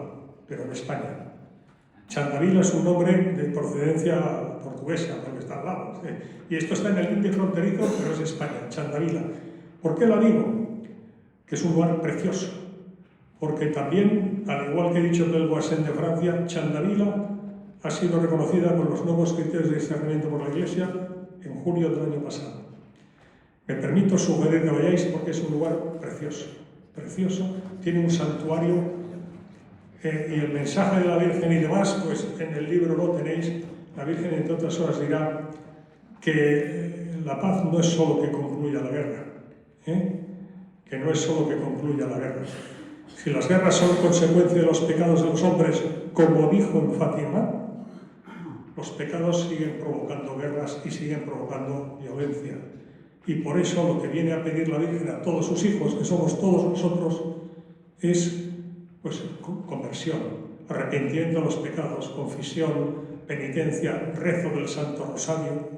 pero en España. Chandavila es un nombre de procedencia portuguesa, porque está al lado. ¿Sí? Y esto está en el límite fronterizo, pero es España, Chandavila. ¿Por qué la digo? Que es un lugar precioso. Porque también, al igual que he dicho del Boissin de Francia, Chandavila ha sido reconocida con los nuevos criterios de discernimiento por la Iglesia en junio del año pasado. Me permito sugerir que vayáis porque es un lugar precioso, precioso, tiene un santuario y el mensaje de la Virgen y demás, pues en el libro lo tenéis. La Virgen, entre otras cosas, dirá que la paz no es solo que concluya la guerra, que no es solo que concluya la guerra. Si las guerras son consecuencia de los pecados de los hombres, como dijo en Fátima, los pecados siguen provocando guerras y siguen provocando violencia. Y por eso lo que viene a pedir la Virgen a todos sus hijos, que somos todos nosotros, es pues conversión, arrepentimiento de los pecados, confesión, penitencia, rezo del Santo Rosario.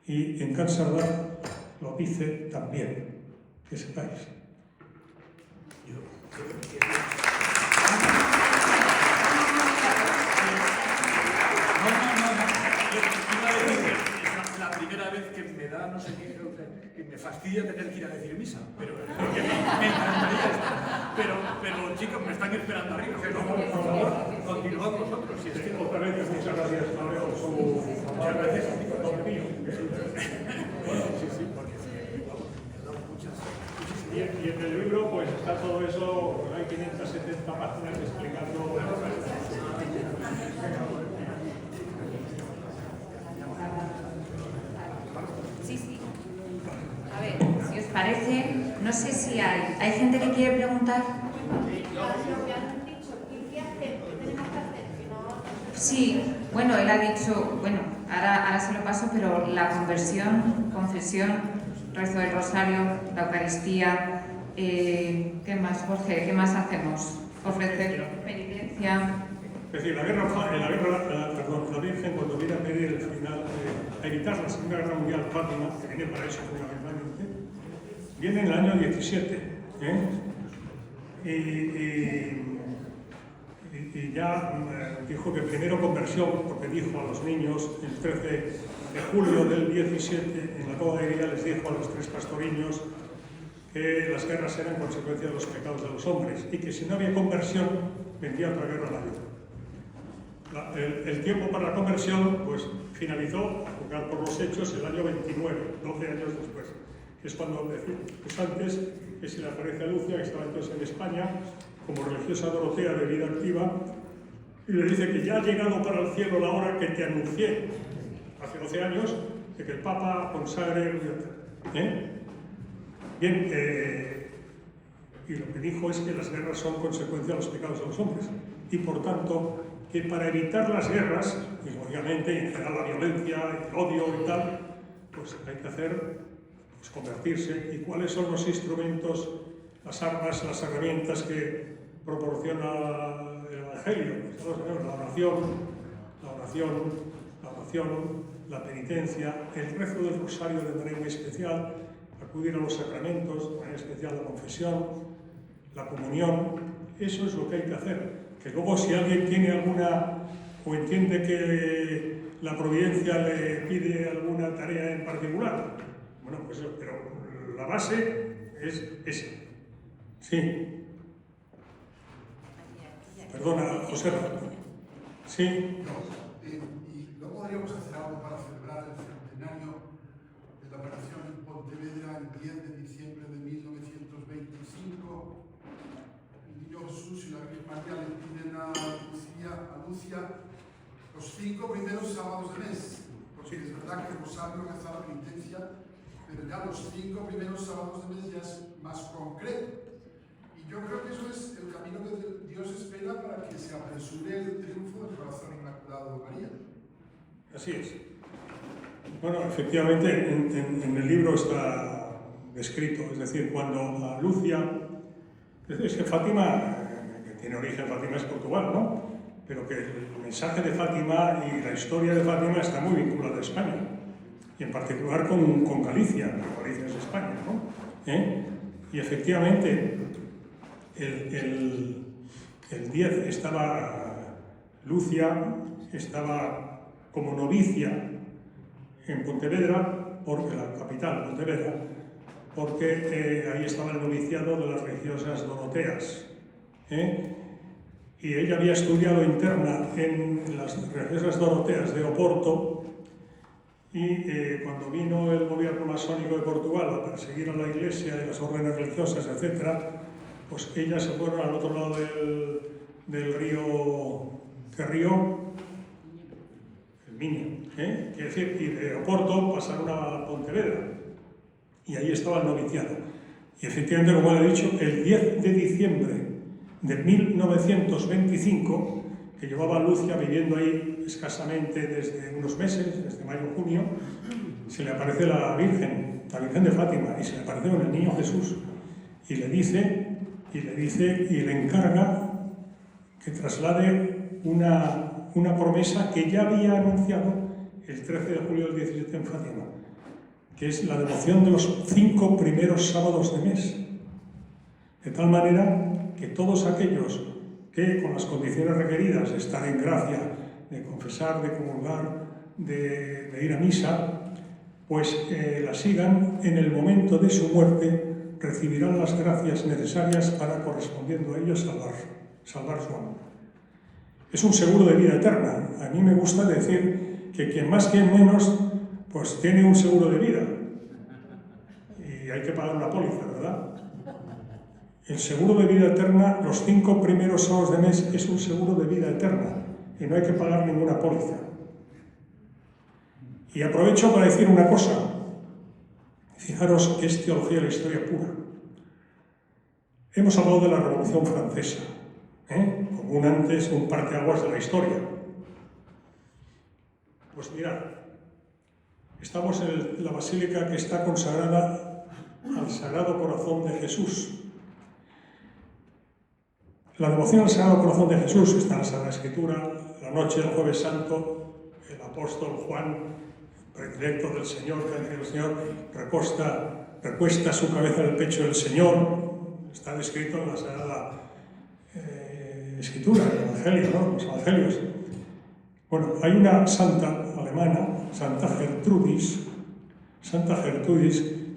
Y en Can Cerdà lo dice también, que sepáis. La primera vez que me da, no sé qué, que me fastidia tener que ir a decir misa, pero me encantaría estar. Pero chicos, me están esperando arriba. Por favor, continuad vosotros. Si es que Otra vez, muchas gracias, Pablo, por su... muchas gracias a ti por todo mío. Sí, sí, porque muchas. Y en el libro, pues está todo eso, hay 570 páginas explicando... Sí, sí. A ver, si os parece, no sé si hay gente que quiere preguntar. Sí, bueno, él ha dicho, bueno, ahora se lo paso, pero la conversión, confesión, rezo del rosario, la Eucaristía, ¿qué más, Jorge? ¿Qué más hacemos? Ofrecer penitencia. Es decir, la Virgen, cuando viene a pedir el final, a evitar la Segunda Guerra Mundial, Fátima, que viene para eso fundamentalmente, viene en el año 17. Y ya dijo que primero conversión, porque dijo a los niños el 13 de julio del 17, en la boda de ella les dijo a los 3 pastoriños que las guerras eran consecuencia de los pecados de los hombres y que si no había conversión, vendría otra guerra mayor. El tiempo para la conversión pues, finalizó, a juzgar por los hechos, el año 29, 12 años después. Que es cuando pues antes, que se le aparece a Lucia, que estaba entonces en España, como religiosa Dorotea de vida activa, y le dice que ya ha llegado para el cielo la hora que te anuncié, hace 12 años, de que el Papa consagre... Bien, y lo que dijo es que las guerras son consecuencia de los pecados de los hombres, y por tanto, que para evitar las guerras, y obviamente en general la violencia, el odio y tal, pues hay que hacer, pues convertirse. ¿Y cuáles son los instrumentos, las armas, las herramientas que proporciona el Evangelio? Pues, la oración, la penitencia, el rezo del rosario de manera muy especial, acudir a los sacramentos, de manera especial la confesión, la comunión. Eso es lo que hay que hacer. Que luego si alguien tiene alguna, o entiende que la providencia le pide alguna tarea en particular, bueno, pues pero la base es esa. Sí. Perdona, José. Sí. ¿Y no podríamos hacer algo para celebrar el centenario de la aparición en Pontevedra el 10 de diciembre de 1925? Jesús y la Virgen María le piden a Lucia los 5 primeros sábados de mes, porque es verdad que el rosario reza la penitencia, pero ya los 5 primeros sábados de mes ya es más concreto. Y yo creo que eso es el camino que Dios espera para que se apresure el triunfo del corazón inmaculado de María. Así es. Bueno, efectivamente, en el libro está descrito, es decir, cuando a Lucia... Es que Fátima, que tiene origen, Fátima es Portugal, ¿no? Pero que el mensaje de Fátima y la historia de Fátima está muy vinculada a España. y en particular con Galicia. Galicia es España, ¿no? Y efectivamente, el 10 estaba Lucia, estaba como novicia en Pontevedra, porque la capital, Pontevedra, porque ahí estaba el noviciado de las religiosas doroteas. Y ella había estudiado interna en las religiosas doroteas de Oporto, y cuando vino el gobierno masónico de Portugal a perseguir a la iglesia y las órdenes religiosas, etc., pues ellas se fueron al otro lado del río, ¿qué río? El Miño, quiere decir, y de Oporto pasaron a Pontevedra, y ahí estaba el noviciado. Y efectivamente, como le he dicho, el 10 de diciembre de 1925, que llevaba Lucia viviendo ahí escasamente desde unos meses, desde mayo-junio, se le aparece la Virgen de Fátima, y se le aparece con el niño Jesús, y le dice, y le encarga que traslade una promesa que ya había anunciado el 13 de julio del 17 en Fátima, que es la devoción de los 5 primeros sábados de mes, de tal manera que todos aquellos que con las condiciones requeridas de estar en gracia, de confesar, de comulgar, de ir a misa, pues la sigan, en el momento de su muerte recibirán las gracias necesarias para, correspondiendo a ellos, salvar su alma. Es un seguro de vida eterna. A mí me gusta decir que quien más, quien menos, pues tiene un seguro de vida. Y hay que pagar una póliza, ¿verdad? El seguro de vida eterna, los 5 primeros sábados de mes, es un seguro de vida eterna y no hay que pagar ninguna póliza. Y aprovecho para decir una cosa. Fijaros que es teología de la historia pura. Hemos hablado de la Revolución Francesa, como un antes, un parteaguas de la historia. Pues mirad, estamos en la basílica que está consagrada al Sagrado Corazón de Jesús. La devoción al Sagrado Corazón de Jesús está en la Sagrada Escritura. La noche del Jueves Santo, el apóstol Juan, predilecto del Señor, que ángel del Señor, recuesta su cabeza en el pecho del Señor. Está descrito en la Sagrada Escritura, el Evangelio, ¿no? Los Evangelios. Bueno, hay una santa alemana, Santa Gertrudis,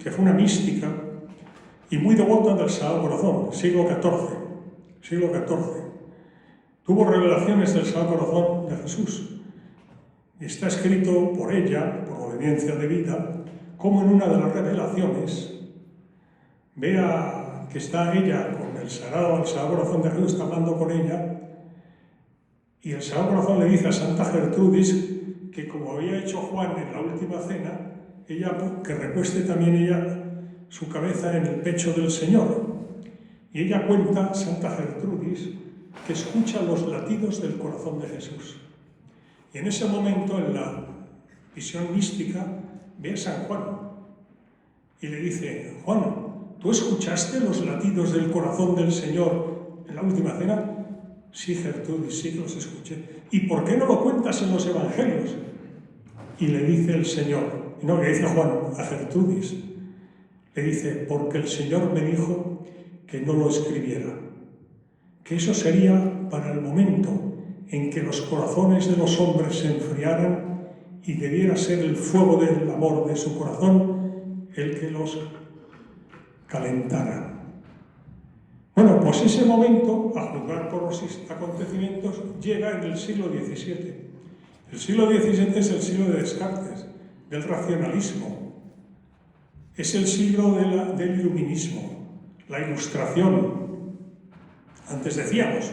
que fue una mística y muy devota del Sagrado Corazón, siglo XIV. Tuvo revelaciones del Sagrado Corazón de Jesús. Y está escrito por ella, por obediencia de vida, como en una de las revelaciones, vea que está ella con el Sagrado Corazón de Jesús, está hablando con ella, y el Sagrado Corazón le dice a Santa Gertrudis que, como había hecho Juan en la última cena, que recueste también ella su cabeza en el pecho del Señor. Y ella cuenta, Santa Gertrudis, que escucha los latidos del corazón de Jesús. Y en ese momento, en la visión mística, ve a San Juan y le dice: Juan, ¿tú escuchaste los latidos del corazón del Señor en la última cena? Sí, Gertrudis, sí que los escuché. ¿Y por qué no lo cuentas en los Evangelios? Y le dice el Señor, no, le dice Juan a Gertrudis, le dice: porque el Señor me dijo que no lo escribiera, que eso sería para el momento en que los corazones de los hombres se enfriaran y debiera ser el fuego del amor de su corazón el que los calentara. Bueno, pues ese momento, a juzgar por los acontecimientos, llega en el siglo XVII. El siglo XVII es el siglo de Descartes, del racionalismo. Es el siglo del iluminismo, la ilustración. Antes decíamos,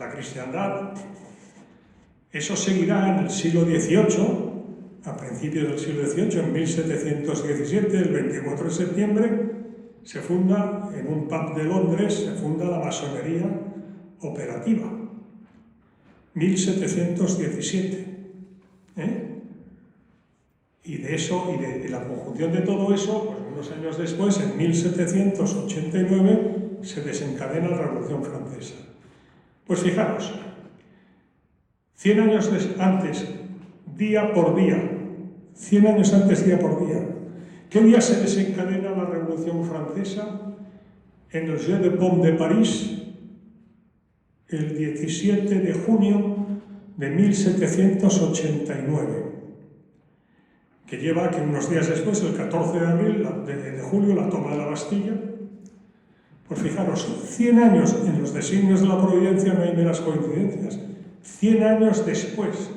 la cristiandad. Eso seguirá en el siglo XVIII, a principios del siglo XVIII, en 1717, el 24 de septiembre, se funda en un pub de Londres, se funda la masonería operativa. 1717. Y de eso, y de la conjunción de todo eso, pues unos años después, en 1789, se desencadena la Revolución Francesa. Pues fijaros, 100 años antes, día por día, 100 años antes, día por día. ¿Qué día se desencadena la Revolución Francesa? En el Jeu de Paume de París, el 17 de junio de 1789, que lleva que unos días después, el 14 de julio, la toma de la Bastilla. Pues fijaros, 100 años en los designios de la providencia, no hay meras coincidencias. 100 años después,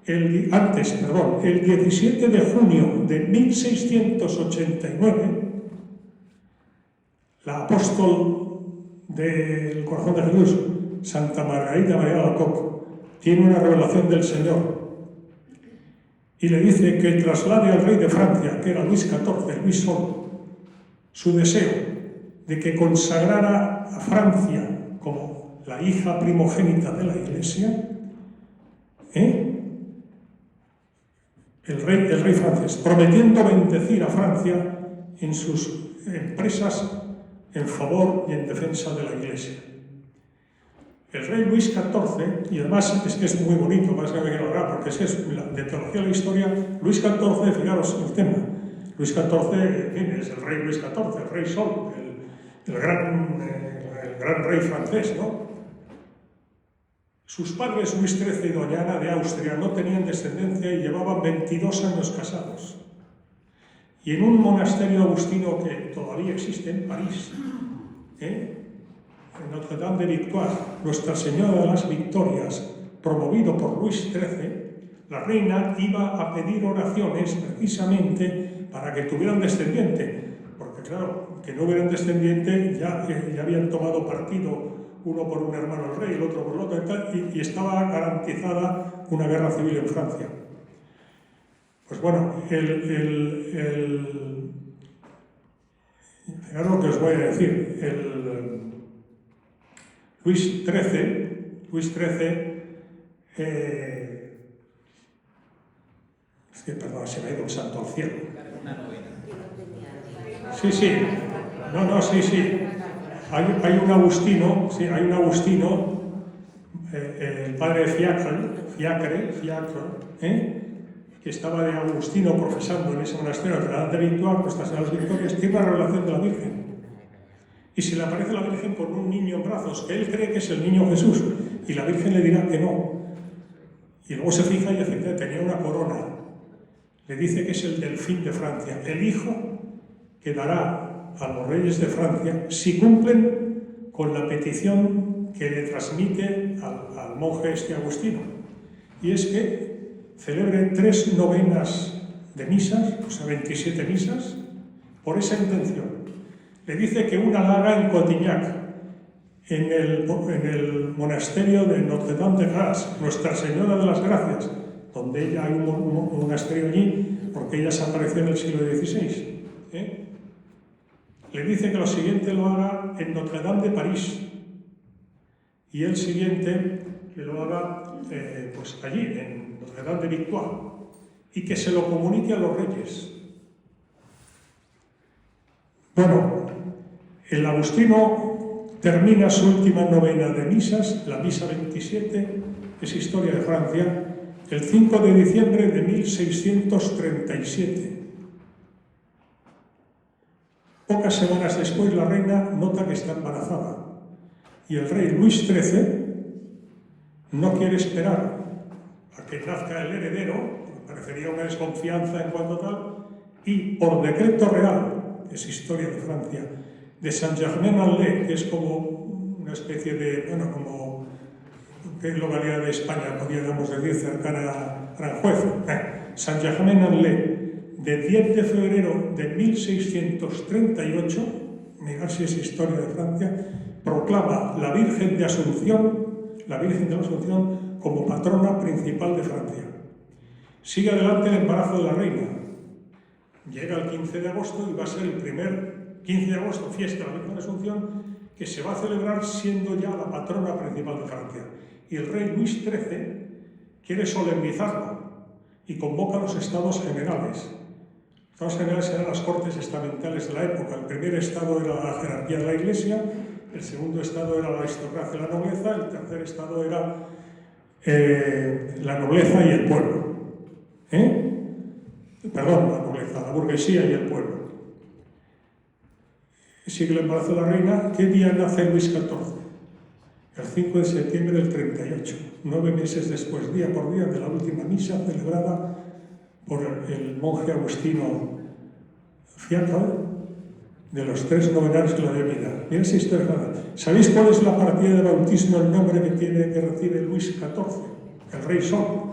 el 17 de junio de 1689, la apóstol del Corazón de Jesús, Santa Margarita María de Alacoque, tiene una revelación del Señor y le dice que traslade al rey de Francia, que era Luis XIV, Luis Sol, su deseo de que consagrara a Francia como la hija primogénita de la Iglesia, el rey francés, prometiendo bendecir a Francia en sus empresas en favor y en defensa de la Iglesia. El rey Luis XIV, y además es que es muy bonito, más que me quiero hablar, porque es que es de teología de la historia, Luis XIV, fijaros el tema, Luis XIV es el rey Luis XIV, el rey Sol, el gran rey francés, ¿no? Sus padres, Luis XIII y doña Ana de Austria, no tenían descendencia y llevaban 22 años casados. Y en un monasterio agustino que todavía existe en París, en Notre Dame de Victoire, Nuestra Señora de las Victorias, promovido por Luis XIII, la reina iba a pedir oraciones precisamente para que tuvieran descendiente, porque claro, que no hubieran descendiente ya habían tomado partido uno por un hermano del rey, el otro por el otro y estaba garantizada una guerra civil en Francia. Pues bueno, fijaros lo que os voy a decir, Luis XIII, es que, perdón, se me ha ido el santo al cielo. Sí. Sí. Hay un agustino, el padre Fiacre, que estaba de agustino profesando en ese monasterio de la de Victoire, Nuestra Señora de las Victorias, tiene una revelación de la Virgen. Y se le aparece la Virgen con un niño en brazos, que él cree que es el niño Jesús, y la Virgen le dirá que no. Y luego se fija y efectivamente tenía una corona. Le dice que es el delfín de Francia, el hijo que dará a los reyes de Francia si cumplen con la petición que le transmite al monje agustino. Y es que celebren 3 novenas de misas, o sea, 27 misas, por esa intención. Le dice que una la haga en Cotignac, en el monasterio de Notre Dame de Grâce, Nuestra Señora de las Gracias, donde ella hay un monasterio allí, porque ella se apareció en el siglo XVI. Le dice que lo siguiente lo haga en Notre Dame de París, y el siguiente que lo haga pues allí, en Notre Dame de Victoire, y que se lo comunique a los reyes. Bueno, el agustino termina su última novena de misas, la misa 27, que es historia de Francia, el 5 de diciembre de 1637. Pocas semanas después la reina nota que está embarazada y el rey Luis XIII no quiere esperar a que nazca el heredero, parecería una desconfianza en cuanto tal, y por decreto real, que es historia de Francia, de Saint-Germain-en-Laye, que es como una especie de, bueno, como ¿qué localidad de España podríamos decir cercana a Aranjuez? Saint-Germain-en-Laye, de 10 de febrero de 1638, mirad si es historia de Francia, proclama la Virgen de la Asunción como patrona principal de Francia. Sigue adelante el embarazo de la reina. Llega el 15 de agosto y va a ser el primer 15 de agosto, fiesta de la Virgen de la Asunción, que se va a celebrar siendo ya la patrona principal de Francia. Y el rey Luis XIII quiere solemnizarlo y convoca a los estados generales. Los estados generales eran las cortes estamentales de la época. El primer estado era la jerarquía de la Iglesia, el segundo estado era la aristocracia y la nobleza, el tercer estado era la nobleza y el pueblo. la burguesía y el pueblo. Sigue el embarazo de la reina. ¿Qué día nace Luis XIV? El 5 de septiembre del 38, 9 meses después, día por día, de la última misa celebrada por el monje agustino Fiacco, de los 3 novenarios que la dio vida. Mira esa historia. ¿Sabéis cuál es la partida de bautismo, el nombre que recibe Luis XIV? El rey Sol.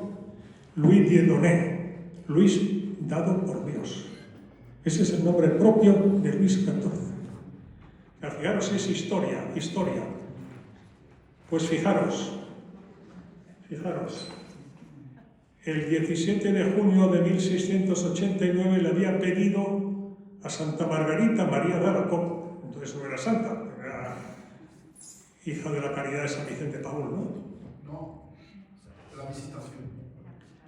Louis Dieudonné. Luis dado por Dios. Ese es el nombre propio de Luis XIV. Fijaros, es historia. Pues fijaros, el 17 de junio de 1689 le había pedido a Santa Margarita María de Alacoque, entonces no era santa, era hija de la caridad de San Vicente Paúl, ¿no? No, de la Visitación.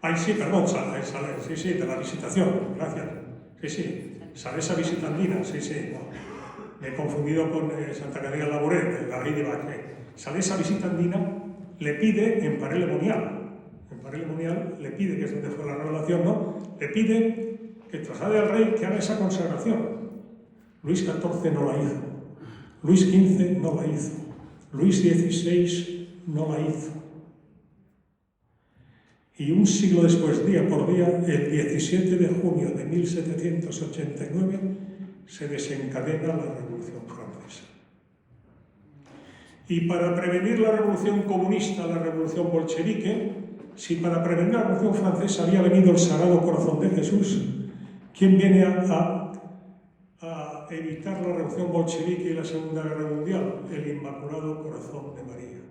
Ay, sí, perdón, sí, de la Visitación, gracias. Sí, Salesa Visitandina, sí. Me he confundido con Santa Catarina Laboret, de la ley de Baquet. Salesa Visitandina le pide en Parelle Monial, le pide, que es donde fue la revelación, ¿no? Le pide que traslade al rey que haga esa consagración. Luis XIV no la hizo, Luis XV no la hizo, Luis XVI no la hizo. Y un siglo después, día por día, el 17 de junio de 1789, se desencadena la Revolución Francesa. Y para prevenir la Revolución Comunista, la Revolución Bolchevique, si para prevenir la Revolución Francesa había venido el Sagrado Corazón de Jesús, ¿quién viene a evitar la Revolución Bolchevique y la Segunda Guerra Mundial? El Inmaculado Corazón de María.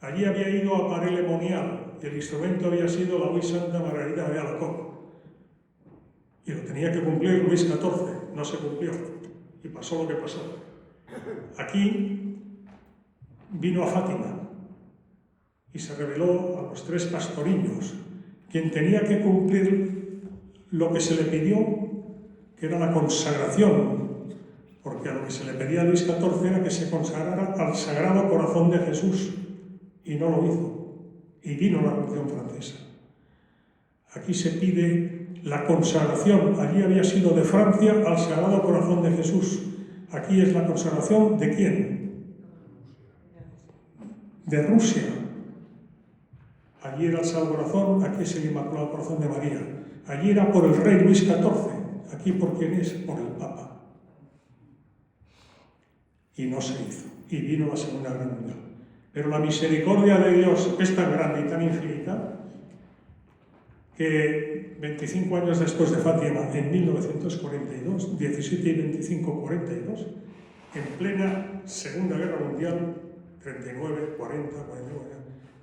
Allí había ido a Parelle Monial, y el instrumento había sido la muy Santa Margarita de Alacoque. Y lo tenía que cumplir Luis XIV, no se cumplió, y pasó lo que pasó. Aquí vino a Fátima y se reveló a los 3 pastoriños, quien tenía que cumplir lo que se le pidió, que era la consagración, porque a lo que se le pedía a Luis XIV era que se consagrara al Sagrado Corazón de Jesús, y no lo hizo, y vino la Revolución Francesa. Aquí se pide la consagración, allí había sido de Francia al Sagrado Corazón de Jesús. Aquí es la consagración ¿de quién? De Rusia. Allí era el Sagrado Corazón, aquí es el Inmaculado Corazón de María. Allí era por el rey Luis XIV, aquí por quién es, por el Papa. Y no se hizo, y vino la Segunda Guerra Mundial. Pero la misericordia de Dios es tan grande y tan infinita que 25 años después de Fátima, en 1942, 17 y 25, 42, en plena Segunda Guerra Mundial, 39, 40, 49,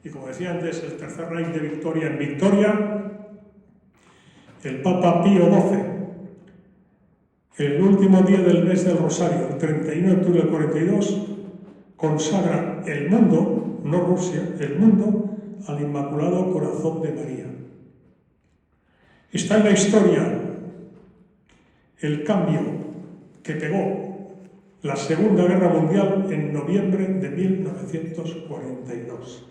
y como decía antes, el Tercer Reich de Victoria en Victoria, el Papa Pío XII, el último día del mes del Rosario, el 31 de octubre del 42, consagra el mundo, no Rusia, el mundo, al Inmaculado Corazón de María. Está en la historia el cambio que pegó la Segunda Guerra Mundial en noviembre de 1942.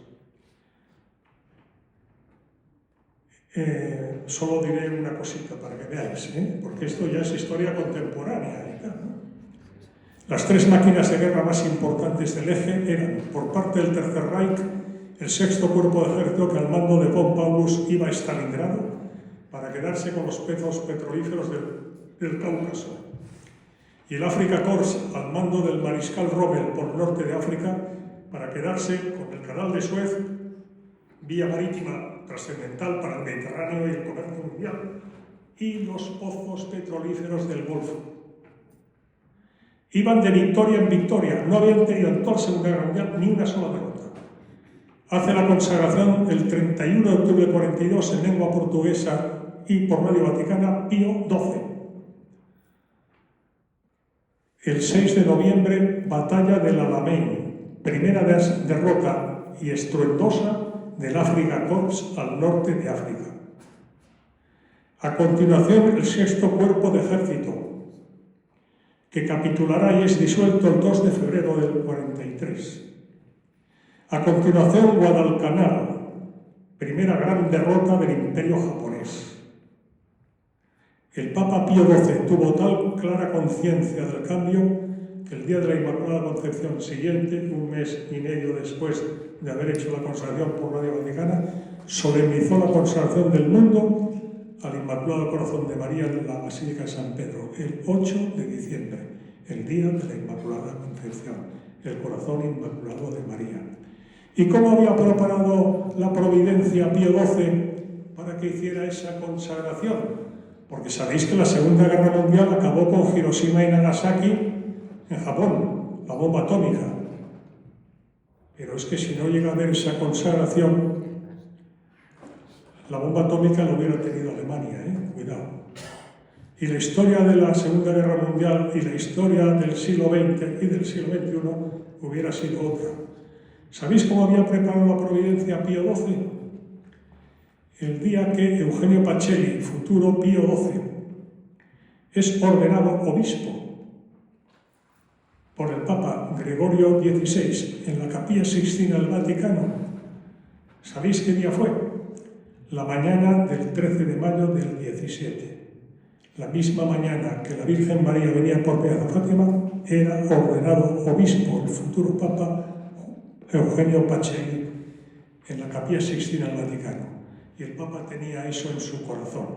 Solo diré una cosita para que veáis, porque esto ya es historia contemporánea. ¿no? Las 3 máquinas de guerra más importantes del eje eran, por parte del Tercer Reich, el 6º Cuerpo de Ejército, que al mando de von Paulus iba a Stalingrado para quedarse con los pozos petrolíferos del Cáucaso, y el Afrika Korps, al mando del mariscal Rommel por el norte de África, para quedarse con el canal de Suez, vía marítima trascendental para el Mediterráneo y el comercio mundial, y los pozos petrolíferos del Golfo. Iban de victoria en victoria, no habían tenido en toda la Segunda Guerra Mundial ni una sola derrota. Hace la consagración el 31 de octubre de 42 en lengua portuguesa y por Radio Vaticana Pío XII. El 6 de noviembre, batalla del Alamein, primera derrota y estruendosa del Afrika Korps al norte de África. A continuación, el 6º Cuerpo de Ejército, que capitulará y es disuelto el 2 de febrero del 43. A continuación, Guadalcanal, primera gran derrota del Imperio japonés. El Papa Pío XII tuvo tal clara conciencia del cambio que el día de la Inmaculada Concepción siguiente, un mes y medio después de haber hecho la consagración por Radio Vaticana, solemnizó la consagración del mundo al Inmaculado Corazón de María en la Basílica de San Pedro, el 8 de diciembre, el día de la Inmaculada Concepción, el Corazón Inmaculado de María. ¿Y cómo había preparado la providencia Pío XII para que hiciera esa consagración? Porque sabéis que la Segunda Guerra Mundial acabó con Hiroshima y Nagasaki en Japón, la bomba atómica. Pero es que si no llega a haber esa consagración, la bomba atómica la hubiera tenido Alemania, cuidado. Y la historia de la Segunda Guerra Mundial y la historia del siglo XX y del siglo XXI hubiera sido otra. ¿Sabéis cómo había preparado la providencia Pío XII? El día que Eugenio Pacelli, futuro Pío XII, es ordenado obispo por el Papa Gregorio XVI en la Capilla Sixtina del Vaticano. ¿Sabéis qué día fue? La mañana del 13 de mayo del 17. La misma mañana que la Virgen María venía por Piedad de Fátima, era ordenado obispo el futuro Papa Eugenio Pacelli en la Capilla Sixtina del Vaticano. Y el Papa tenía eso en su corazón.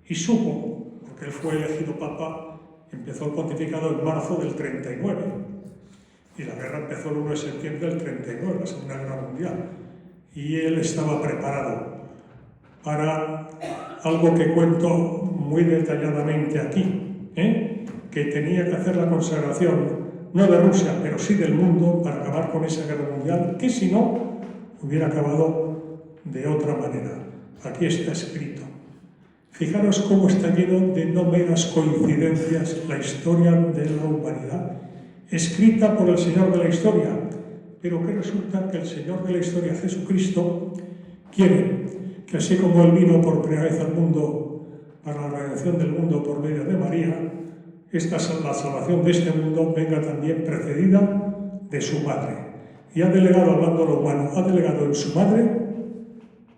Y supo, porque él fue elegido Papa, empezó el pontificado en marzo del 39. Y la guerra empezó el 1 de septiembre del 39, la Segunda Guerra Mundial. Y él estaba preparado para algo que cuento muy detalladamente aquí, que tenía que hacer la consagración, no de Rusia, pero sí del mundo, para acabar con esa guerra mundial, que si no, hubiera acabado de otra manera. Aquí está escrito. Fijaros cómo está lleno de no meras coincidencias la historia de la humanidad, escrita por el Señor de la historia, pero que resulta que el Señor de la historia, Jesucristo, quiere que así como Él vino por primera vez al mundo para la redención del mundo por medio de María, la salvación de este mundo venga también precedida de su madre. Y ha delegado, hablando de lo humano, ha delegado en su madre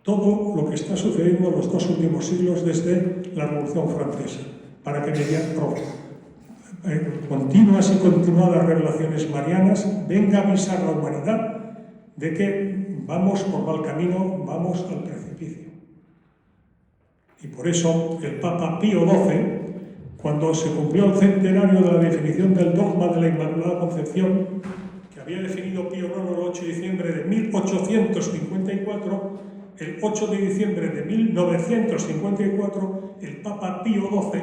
todo lo que está sucediendo en los 2 últimos siglos desde la Revolución Francesa, para que mediante continuas y continuadas revelaciones marianas venga a avisar a la humanidad de que vamos por mal camino, vamos al precipicio. Y por eso el Papa Pío XII, cuando se cumplió el centenario de la definición del dogma de la Inmaculada Concepción, que había definido Pío IX el 8 de diciembre de 1854, el 8 de diciembre de 1954, el Papa Pío XII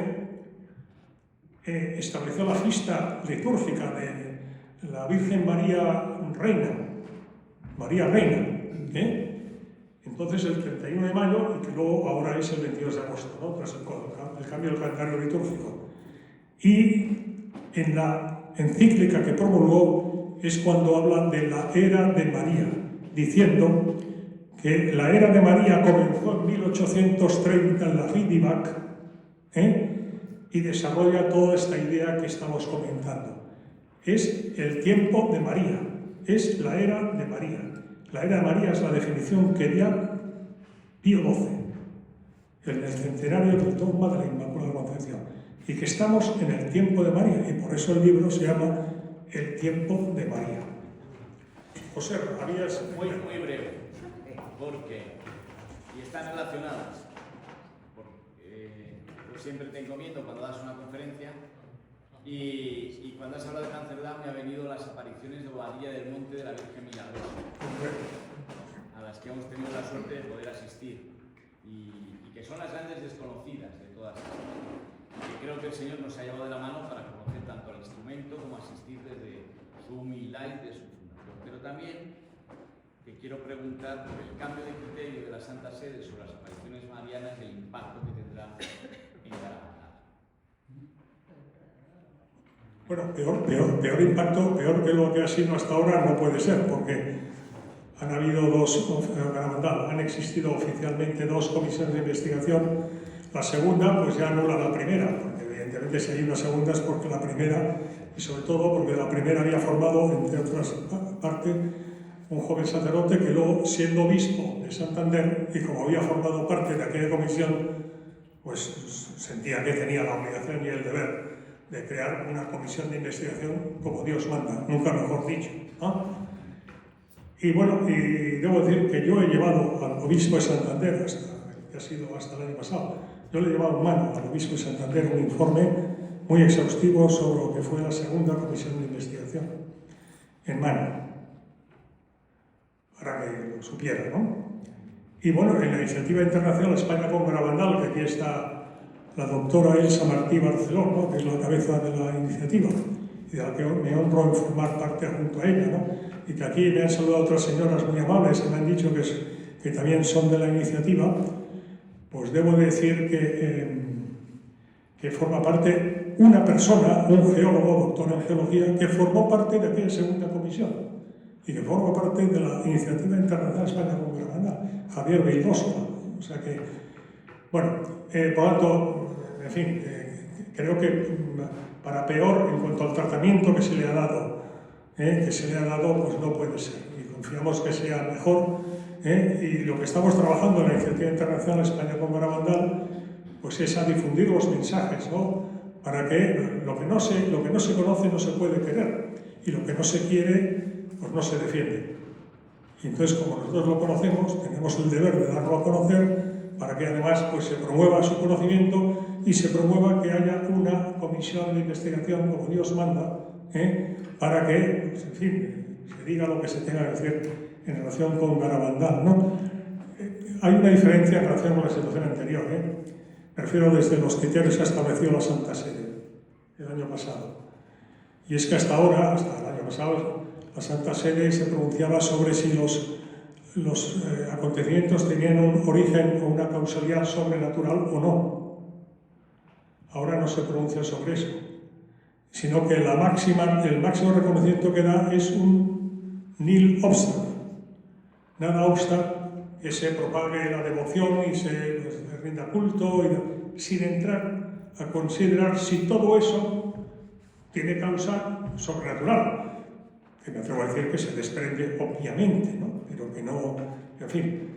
estableció la fiesta litúrgica de la Virgen María Reina. Entonces el 31 de mayo, y que luego ahora es el 22 de agosto, ¿no? Tras el cambio del calendario litúrgico. Y en la encíclica que promulgó es cuando habla de la era de María, diciendo que la era de María comenzó en 1830 en la Ridivac, y desarrolla toda esta idea que estamos comentando. Es el tiempo de María, es la era de María. La era de María es la definición que dio Pío XII, en el centenario del dogma de la Inmaculada Concepción, y que estamos en el tiempo de María, y por eso el libro se llama El tiempo de María. José, habías... Muy breve, porque, y están relacionadas, porque yo siempre te encomiendo cuando das una conferencia, y cuando has hablado de Cancerdá me ha venido las apariciones de Bobadilla del Monte de la Virgen Milagrosa, a las que hemos tenido la suerte de poder asistir, y que son las grandes desconocidas de todas estas. Y creo que el Señor nos ha llevado de la mano para conocer tanto el instrumento como asistir desde su humildad y de su fundación. Pero también te quiero preguntar por el cambio de criterio de la Santa Sede sobre las apariciones marianas y el impacto que tendrá en cada bandada. Bueno, peor impacto, peor que lo que ha sido hasta ahora no puede ser, porque han habido han existido oficialmente 2 comisiones de investigación. La segunda, pues ya anula la primera, porque evidentemente si hay una segunda es porque la primera, y sobre todo porque la primera había formado, entre otras partes, un joven sacerdote que luego, siendo obispo de Santander, y como había formado parte de aquella comisión, pues sentía que tenía la obligación y el deber de crear una comisión de investigación como Dios manda, nunca mejor dicho, ¿no? Y bueno, y debo decir que yo he llevado al obispo de Santander, que ha sido hasta el año pasado, yo le he llevado en mano al obispo de Santander un informe muy exhaustivo sobre lo que fue la segunda comisión de investigación, en mano, para que lo supiera, ¿no? Y bueno, en la iniciativa internacional España con Garabandal, que aquí está la doctora Elsa Martí Barceló, ¿no?, que es la cabeza de la iniciativa, y de la que me honro en formar parte junto a ella, ¿no? Y que aquí me han saludado otras señoras muy amables que me han dicho que también son de la iniciativa. Pues debo decir que forma parte una persona, un geólogo, doctor en geología, que formó parte de aquella segunda comisión y que forma parte de la iniciativa internacional España con Garabandal, Javier Vildosa. O sea que, bueno, por lo tanto, en fin, creo que para peor en cuanto al tratamiento que se le ha dado, pues no puede ser. Y confiamos que sea mejor. Y lo que estamos trabajando en la iniciativa internacional España con Garabandal, pues es a difundir los mensajes, ¿no?, para que lo que no se conoce no se puede querer, y lo que no se quiere, pues no se defiende. Y entonces, como nosotros lo conocemos, tenemos el deber de darlo a conocer para que además pues, se promueva su conocimiento y se promueva que haya una comisión de investigación como Dios manda, para que, pues, en fin, se diga lo que se tenga que decir en relación con Garabandal, ¿no? Hay una diferencia en relación con la situación anterior, Me refiero desde los criterios que ha establecido la Santa Sede el año pasado. Y es que hasta ahora, hasta el año pasado, la Santa Sede se pronunciaba sobre si los acontecimientos tenían un origen o una causalidad sobrenatural o no. Ahora no se pronuncia sobre eso, sino que el máximo reconocimiento que da es un nil obstat. Nada obsta que se propague la devoción y se rinda culto, sin entrar a considerar si todo eso tiene causa sobrenatural, que me atrevo a decir que se desprende obviamente, ¿no? Pero que no, en fin,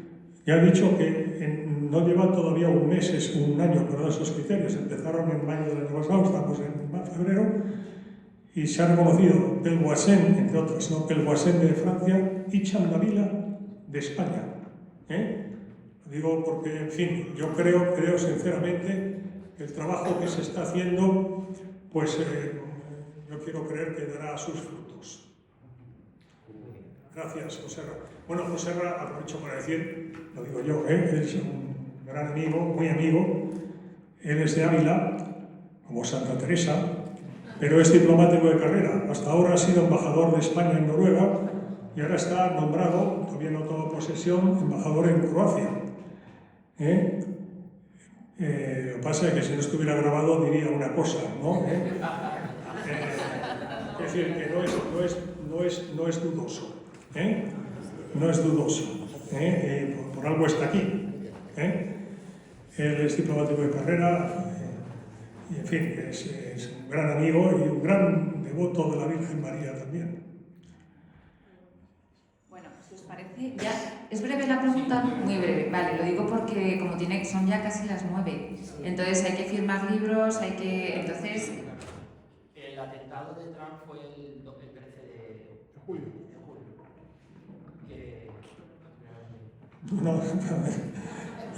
ya he dicho que no lleva todavía un mes, es un año con esos criterios, empezaron en mayo del año pasado, estamos en febrero, y se ha reconocido Belvoisin, entre otras, ¿no?, Belvoisin de Francia y Chandavila de España. Lo digo porque, en fin, yo creo sinceramente que el trabajo que se está haciendo, pues yo quiero creer que dará sus frutos. Gracias, José Ra. Bueno, José Ra, aprovecho para decir, lo digo yo, es un gran amigo, muy amigo. Él es de Ávila, como Santa Teresa, pero es diplomático de carrera. Hasta ahora ha sido embajador de España en Noruega y ahora está nombrado, todavía no tomó posesión, embajador en Croacia. Lo que pasa es que si no estuviera grabado diría una cosa, ¿no? Es decir, que no es dudoso. No es dudoso. Por algo está aquí. Él es diplomático de carrera y, en fin, es un gran amigo y un gran devoto de la Virgen María también. Bueno, si os parece, ya es breve la pregunta, muy breve, vale, lo digo porque como son ya casi las 9, entonces hay que firmar libros, entonces... El atentado de Trump fue el 13 de julio. No,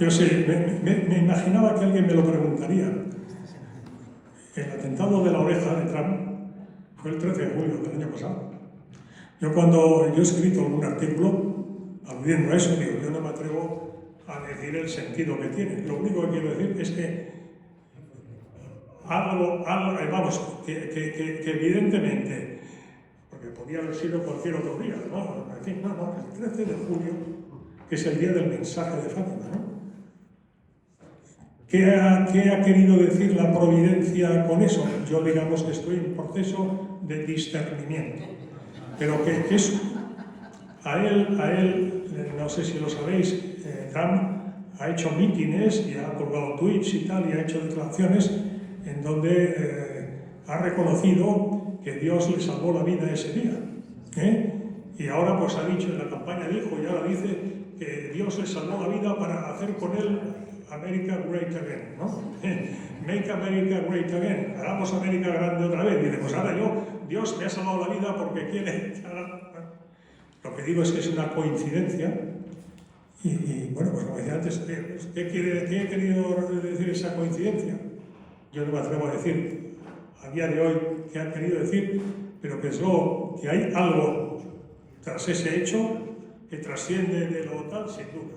yo sí, me imaginaba que alguien me lo preguntaría. El atentado de la oreja de Trump fue el 13 de julio del año pasado. Yo he escrito un artículo aludiendo a eso, digo, yo no me atrevo a decir el sentido que tiene. Lo único que quiero decir es que que evidentemente, porque podía haber sido cualquier otro día, ¿no? En fin, no, el 13 de julio, que es el día del mensaje de Fátima, ¿no? ¿Qué ha querido decir la providencia con eso? Yo digamos que estoy en proceso de discernimiento. Pero que es a él, no sé si lo sabéis, Trump ha hecho mítines y ha colgado tweets y tal, y ha hecho declaraciones en donde ha reconocido que Dios le salvó la vida ese día. Y ahora pues ha dicho, en la campaña dijo y ahora dice que Dios le salvó la vida para hacer con él America Great Again, ¿no? Make America Great Again, hagamos América grande otra vez. Dice, pues ahora Dios me ha salvado la vida porque quiere... Lo que digo es que es una coincidencia y bueno, pues como decía antes, ¿qué he querido decir esa coincidencia? Yo no me atrevo a decir a día de hoy qué han querido decir, pero pensó que hay algo tras ese hecho que trasciende de lo tal, sin duda.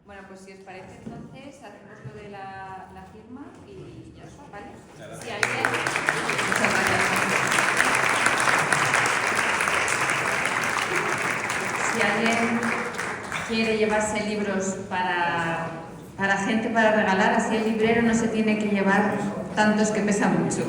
Bueno, pues si os parece, entonces hacemos lo de la firma y ya está, ¿vale? Si alguien... Muchas gracias. Si alguien quiere llevarse libros para gente para regalar, así el librero no se tiene que llevar tantos que pesan mucho.